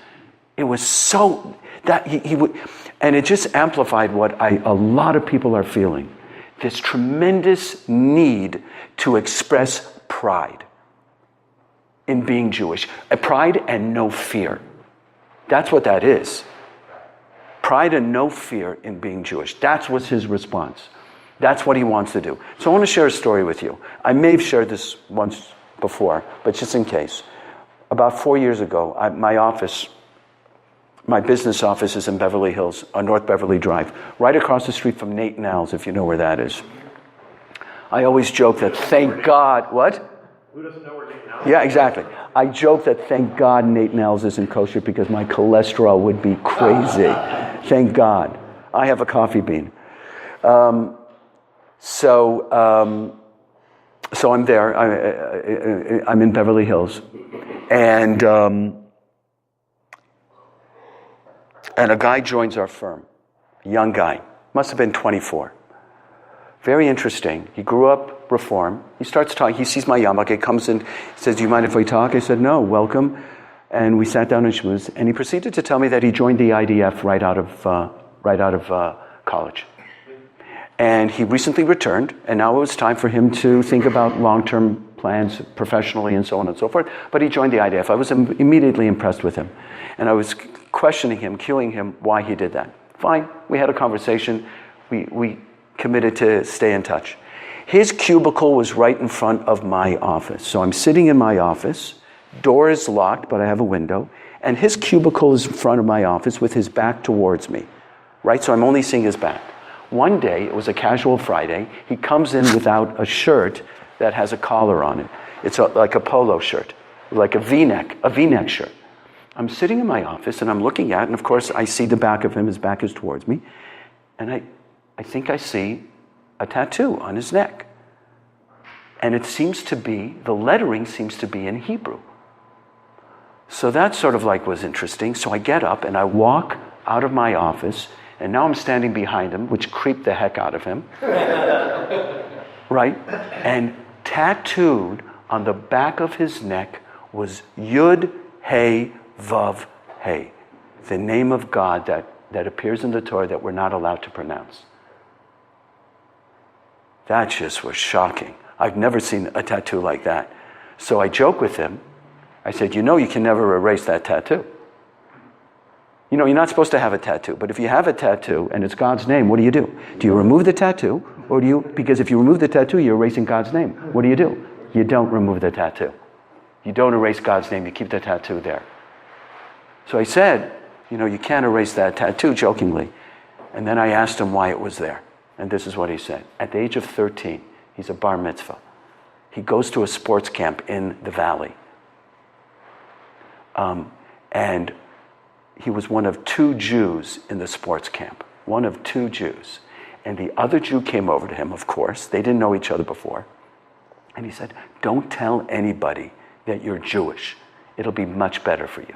It was so... that he would, and it just amplified what a lot of people are feeling. This tremendous need to express pride in being Jewish. Pride and no fear. That's what that is. Pride and no fear in being Jewish. That was his response. That's what he wants to do. So I want to share a story with you. I may have shared this once before, but just in case. About 4 years ago, my business office is in Beverly Hills, on North Beverly Drive, right across the street from Nate and Al's, if you know where that is. I always joke that thank God, what? Who doesn't know where Nate and Al's? Yeah, exactly. I joke that thank God Nate and Al's isn't kosher because my cholesterol would be crazy. Thank God. I have a coffee bean. So I'm there. I'm in Beverly Hills. And a guy joins our firm. A young guy. Must have been 24. Very interesting. He grew up Reform. He starts talking. He sees my yarmulke. He comes in. He says, do you mind if we talk? I said, no, welcome. And we sat down and schmoozed. And he proceeded to tell me that he joined the IDF right out of college. And he recently returned. And now it was time for him to think about long-term plans professionally and so on and so forth. But he joined the IDF. I was immediately impressed with him. And I was questioning him, cueing him why he did that. Fine. We had a conversation. We committed to stay in touch. His cubicle was right in front of my office. So I'm sitting in my office. Door is locked, but I have a window. And his cubicle is in front of my office with his back towards me. Right? So I'm only seeing his back. One day, it was a casual Friday, he comes in without a shirt that has a collar on it. It's like a polo shirt, like a V-neck shirt. I'm sitting in my office and I'm looking at it, and of course I see the back of him, his back is towards me, and I think I see a tattoo on his neck. And it seems to be, the lettering seems to be in Hebrew. So that sort of like was interesting. So I get up and I walk out of my office, and now I'm standing behind him, which creeped the heck out of him. Right? And tattooed on the back of his neck was Yud Hey Vav Hey, the name of God that appears in the Torah that we're not allowed to pronounce. That just was shocking. I've never seen a tattoo like that. So I joke with him. I said, you know you can never erase that tattoo. You know, you're not supposed to have a tattoo, but if you have a tattoo and it's God's name, what do? Do you remove the tattoo, or do you, because if you remove the tattoo, you're erasing God's name. What do? You don't remove the tattoo. You don't erase God's name, you keep the tattoo there. So I said, you know, you can't erase that tattoo, jokingly. And then I asked him why it was there. And this is what he said. At the age of 13, he's a bar mitzvah. He goes to a sports camp in the valley. And he was one of 2 Jews in the sports camp. One of 2 Jews. And the other Jew came over to him, of course. They didn't know each other before. And he said, don't tell anybody that you're Jewish. It'll be much better for you.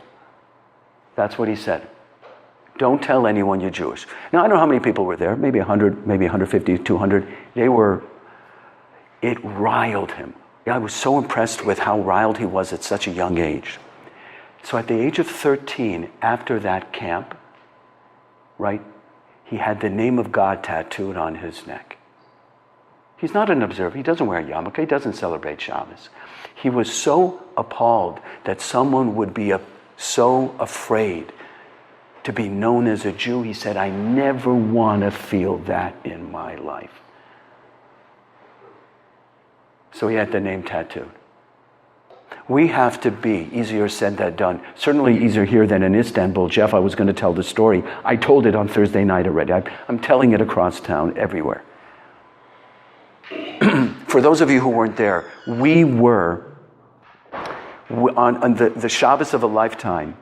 That's what he said. Don't tell anyone you're Jewish. Now, I don't know how many people were there. Maybe 100, maybe 150, 200. It riled him. I was so impressed with how riled he was at such a young age. So at the age of 13, after that camp, right, he had the name of God tattooed on his neck. He's not an observer. He doesn't wear a yarmulke. He doesn't celebrate Shabbos. He was so appalled that someone would be so afraid to be known as a Jew. He said, I never want to feel that in my life. So he had the name tattooed. We have to be, easier said than done, certainly easier here than in Istanbul. Jeff, I was going to tell the story. I told it on Thursday night already. I'm telling it across town, everywhere. For those of you who weren't there, we were on the Shabbos of a lifetime.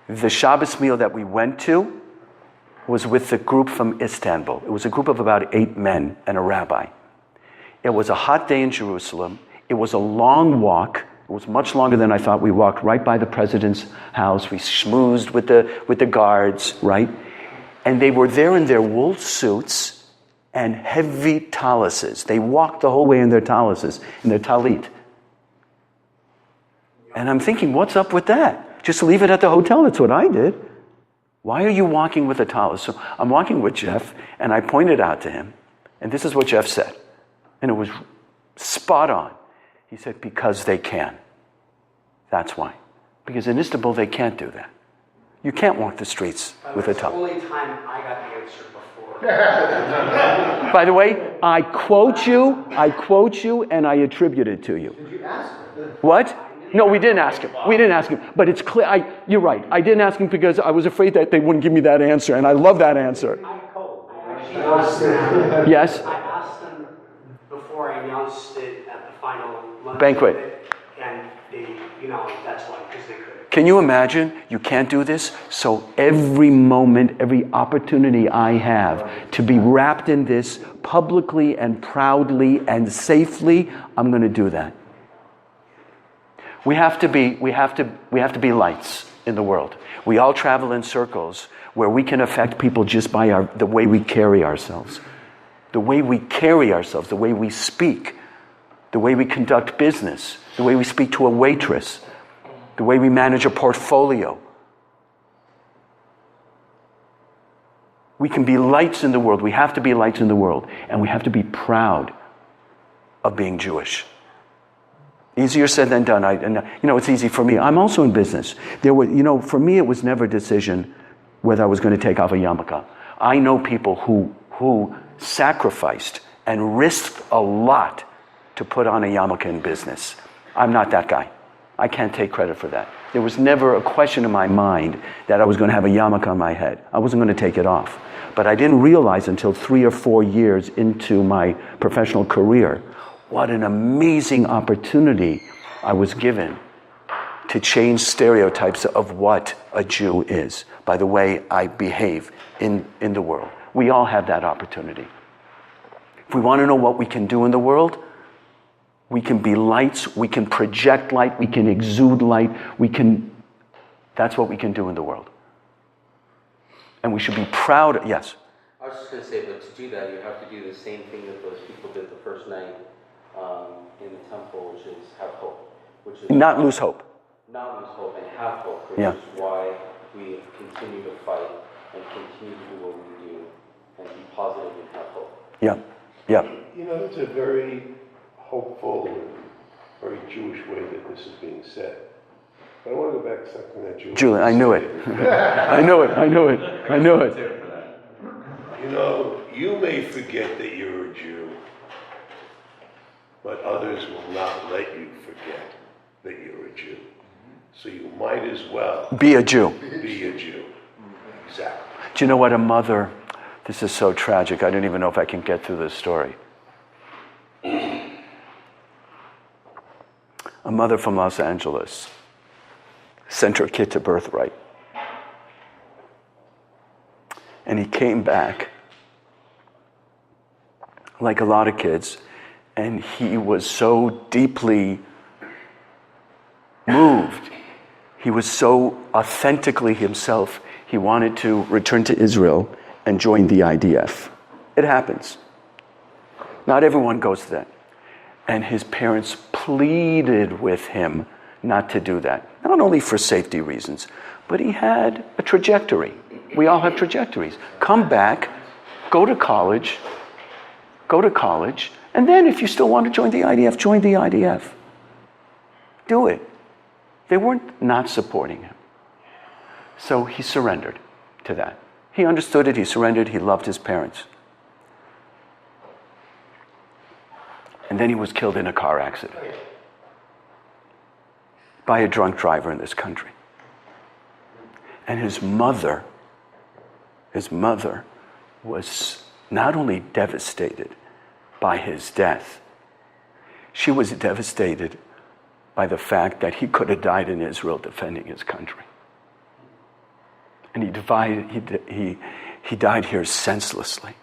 The Shabbos meal that we went to was with the group from Istanbul. It was a group of about 8 men and a rabbi. It was a hot day in Jerusalem. It was a long walk. It was much longer than I thought. We walked right by the president's house. We schmoozed with the guards, right? And they were there in their wool suits and heavy taluses. They walked the whole way in their taluses, in their talit. And I'm thinking, what's up with that? Just leave it at the hotel. That's what I did. Why are you walking with a talus? So I'm walking with Jeff, and I pointed out to him, and this is what Jeff said. And it was spot on. He said, because they can. That's why. Because in Istanbul, they can't do that. You can't walk the streets with a talus. That's the only time I got the answer before. By the way, I quote you, and I attribute it to you. Did you ask? What? No, we didn't ask him. We didn't ask him. But it's clear. You're right. I didn't ask him because I was afraid that they wouldn't give me that answer, and I love that answer. I actually asked them. Yes? I asked them before I announced it at the final lunch Banquet. And they, that's why, because they couldn't. Can you imagine? You can't do this. So every moment, every opportunity I have to be wrapped in this publicly and proudly and safely, I'm going to do that. We have to be lights in the world. We all travel in circles where we can affect people just by the way we carry ourselves. The way we carry ourselves, the way we speak, the way we conduct business, the way we speak to a waitress, the way we manage a portfolio. We can be lights in the world. We have to be lights in the world. And we have to be proud of being Jewish. Easier said than done. It's easy for me. I'm also in business. For me, it was never a decision whether I was going to take off a yarmulke. I know people who sacrificed and risked a lot to put on a yarmulke in business. I'm not that guy. I can't take credit for that. There was never a question in my mind that I was going to have a yarmulke on my head. I wasn't going to take it off. But I didn't realize until 3 or 4 years into my professional career what an amazing opportunity I was given to change stereotypes of what a Jew is by the way I behave in the world. We all have that opportunity. If we want to know what we can do in the world, we can be lights, we can project light, we can exude light, that's what we can do in the world. And we should be proud. Yes? I was just going to say, but to do that, you have to do the same thing that those people did the first night in the temple, which is have hope. Not lose hope. Not lose hope and have hope, which Yeah. is why we continue to fight and continue to do what we do and be positive and have hope. Yeah. Yeah. It's a very hopeful and very Jewish way that this is being said. But I want to go back to something that Julian, I knew it. I knew it. You may forget that you're a Jew, but others will not let you forget that you're a Jew. So you might as well be a Jew. Be a Jew. Exactly. Do you know what a mother, this is so tragic, I don't even know if I can get through this story. A mother from Los Angeles sent her kid to Birthright. And he came back, like a lot of kids, and he was so deeply moved. He was so authentically himself. He wanted to return to Israel and join the IDF. It happens. Not everyone goes to that. And his parents pleaded with him not to do that. Not only for safety reasons, but he had a trajectory. We all have trajectories. Come back, go to college, and then if you still want to join the IDF, join the IDF. Do it. They weren't not supporting him. So he surrendered to that. He understood it, he surrendered, he loved his parents. And then he was killed in a car accident. by a drunk driver in this country. And his mother was not only devastated by his death, she was devastated by the fact that he could have died in Israel defending his country. And he died here senselessly.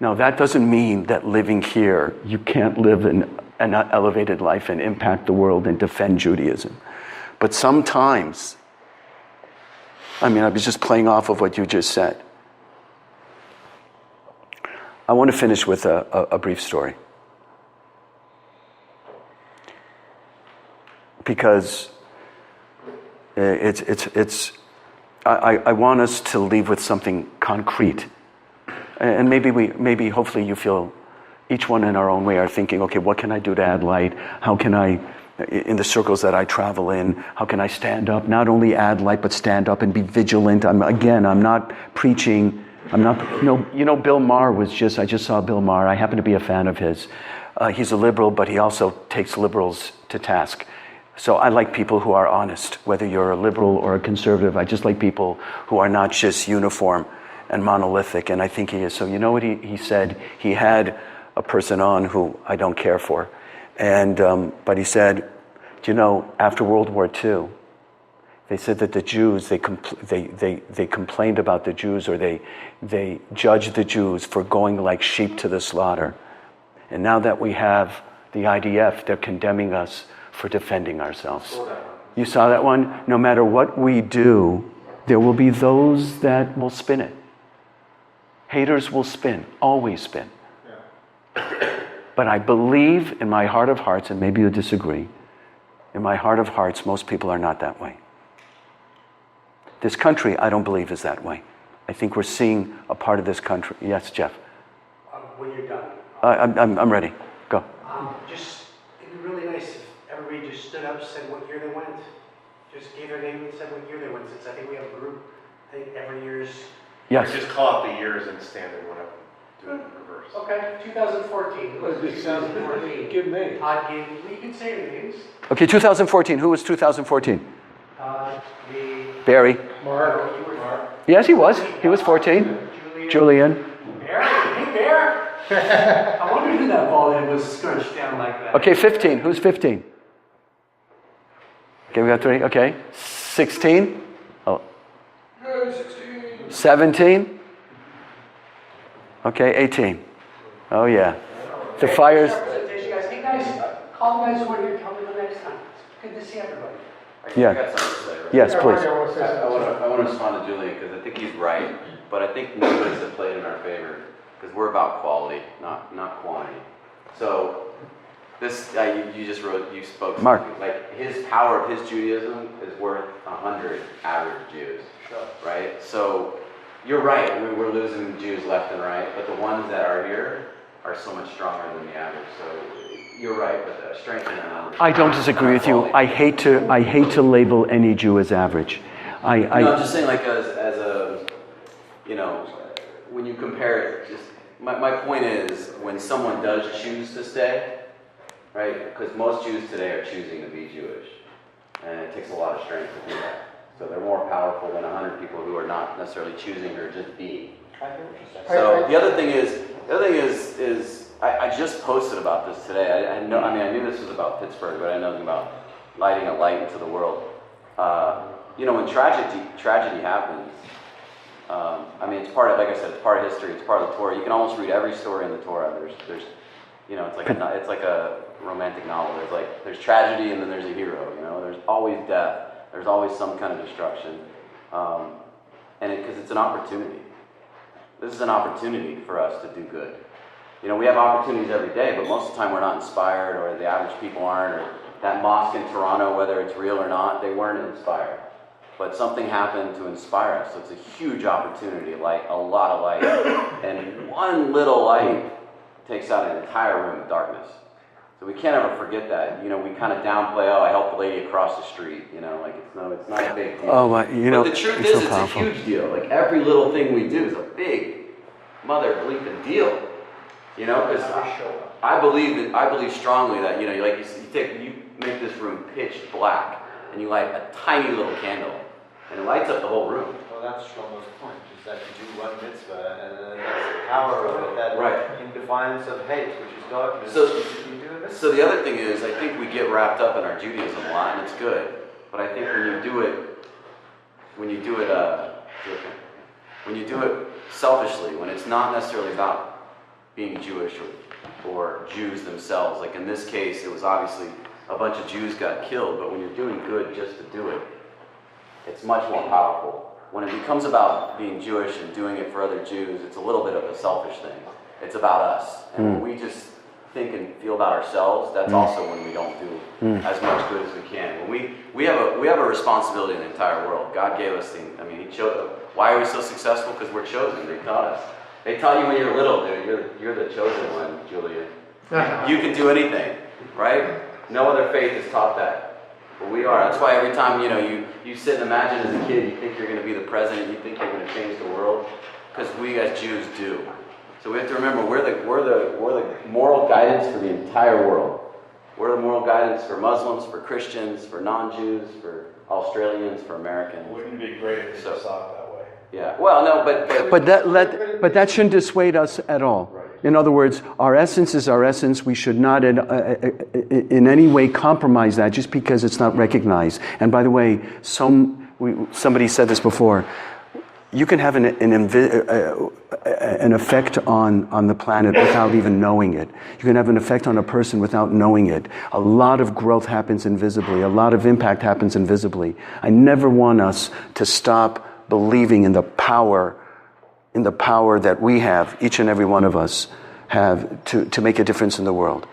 Now, that doesn't mean that living here, you can't live an elevated life and impact the world and defend Judaism. But sometimes, I was just playing off of what you just said. I want to finish with a brief story. Because I want us to leave with something concrete. And maybe hopefully you feel, each one in our own way are thinking, okay, what can I do to add light? How can I, in the circles that I travel in, how can I stand up? Not only add light, but stand up and be vigilant. I'm not preaching. Bill Maher I just saw Bill Maher. I happen to be a fan of his. He's a liberal, but he also takes liberals to task. So I like people who are honest, whether you're a liberal or a conservative. I just like people who are not just uniform and monolithic, and I think he is. So you know what he said? He had a person on who I don't care for, but he said, after World War II, they said that the Jews, they complained about the Jews, or they judged the Jews for going like sheep to the slaughter. And now that we have the IDF, they're condemning us for defending ourselves. You saw that one? No matter what we do, there will be those that will spin it. Haters will spin, always spin. But I believe in my heart of hearts, and maybe you disagree, in my heart of hearts, most people are not that way. This country, I don't believe, is that way. I think we're seeing a part of this country. Yes, Jeff? When you're done. I'm ready. Go. It'd be really nice if everybody just stood up, said what year they went. Just gave their name and said what year they went. Since I think we have a group, I think every year's... Yes. Or just call out the years and stand in whatever. Do it in reverse. Okay, 2014. It was 2014. Give names. Todd gave, you can say the names. Okay, 2014. Who was 2014? Barry. Mark. Yes, he was. He was 14. Julian. Bear? Hey, Bear! I wonder who that ball head was scrunched down like that. Okay, 15. Who's 15? Okay, we got 3. Okay. 16? Oh. 17? Okay, 18. Oh, yeah. The fires. Hey, guys, call the guys who are here. Tell me the next time. It's good to see everybody. Yeah. I got something to say, right? Yes, please. I want to respond to Julian because I think he's right, but I think numbers have played in our favor because we're about quality, not quantity. So this you spoke. Mark. Like his power of his Judaism is worth 100 average Jews, right? So you're right. I mean, we're losing Jews left and right, but the ones that are here are so much stronger than the average. So you're right, but the strength in the numbers. I don't disagree with you. I hate to label any Jew as average. I'm just saying, like as a, when you compare it, just my point is when someone does choose to stay, right? Because most Jews today are choosing to be Jewish, and it takes a lot of strength to do that. So they're more powerful than 100 people who are not necessarily choosing or just being. So the other thing is I just posted about this today. I knew this was about Pittsburgh, but I know nothing about lighting a light into the world. When tragedy happens, it's part of, like I said, it's part of history. It's part of the Torah. You can almost read every story in the Torah. There's it's like a romantic novel. There's tragedy and then there's a hero. There's always death. There's always some kind of destruction, because it's an opportunity. This is an opportunity for us to do good. We have opportunities every day, but most of the time we're not inspired, or the average people aren't, or that mosque in Toronto, whether it's real or not, they weren't inspired. But something happened to inspire us. So it's a huge opportunity, like a lot of light. And one little light takes out an entire room of darkness. So we can't ever forget that. We kind of downplay, I helped the lady across the street. It's not a big deal. Oh, but the truth is, it's a huge deal. Like every little thing we do is a big mother bleeping deal. You know, because I believe strongly that, you know, like you make this room pitch black, and you light a tiny little candle, and it lights up the whole room. Well, that's Shlomo's point, is that you do one mitzvah, and then that's the power of it, that Right. in defiance of hate, which is darkness, So- you do a mitzvah. So the other thing is, I think we get wrapped up in our Judaism a lot, and it's good. But I think when you do it selfishly, when it's not necessarily about being Jewish or Jews themselves, like in this case, it was obviously a bunch of Jews got killed, but when you're doing good just to do it, it's much more powerful. When it becomes about being Jewish and doing it for other Jews, it's a little bit of a selfish thing. It's about us. And when we just think and feel about ourselves, that's also when we don't do as much good as we can. When we have a responsibility in the entire world. God gave us He chose. Why are we so successful? Because we're chosen. They taught us. They taught you when you were little, dude. You're the chosen one, Julia. You can do anything, right? No other faith has taught that. But we are. That's why every time you sit and imagine as a kid, you think you're going to be the president, you think you're going to change the world, because we as Jews do. So we have to remember we're the moral guidance for the entire world. We're the moral guidance for Muslims, for Christians, for non-Jews, for Australians, for Americans. Wouldn't it be great if they saw it that way? Yeah. Well, no, But that shouldn't dissuade us at all. Right. In other words, our essence is our essence. We should not in any way compromise that just because it's not recognized. And by the way, somebody said this before. You can have an effect on the planet without even knowing it. You can have an effect on a person without knowing it. A lot of growth happens invisibly. A lot of impact happens invisibly. I never want us to stop believing in the power that we have, each and every one of us have, to make a difference in the world.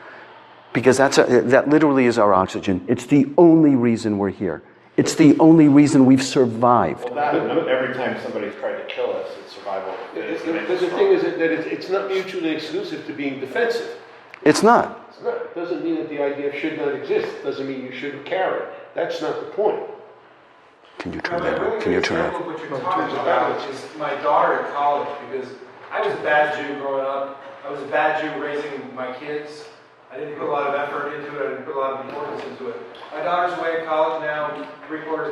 Because that literally is our oxygen. It's the only reason we're here. It's the only reason we've survived. Well, that, every time somebody's tried to kill us, it's survival. But the thing is that it's not mutually exclusive to being defensive. It's not. It's not. It doesn't mean that the idea should not exist. It doesn't mean you shouldn't carry it. That's not the point. Can you turn that on? Can you turn it What you're talking about is my daughter in college, because I was a bad Jew growing up. I was a bad Jew raising my kids. I didn't put a lot of effort into it. I didn't put a lot of importance into it. My daughter's away in college now, 3/4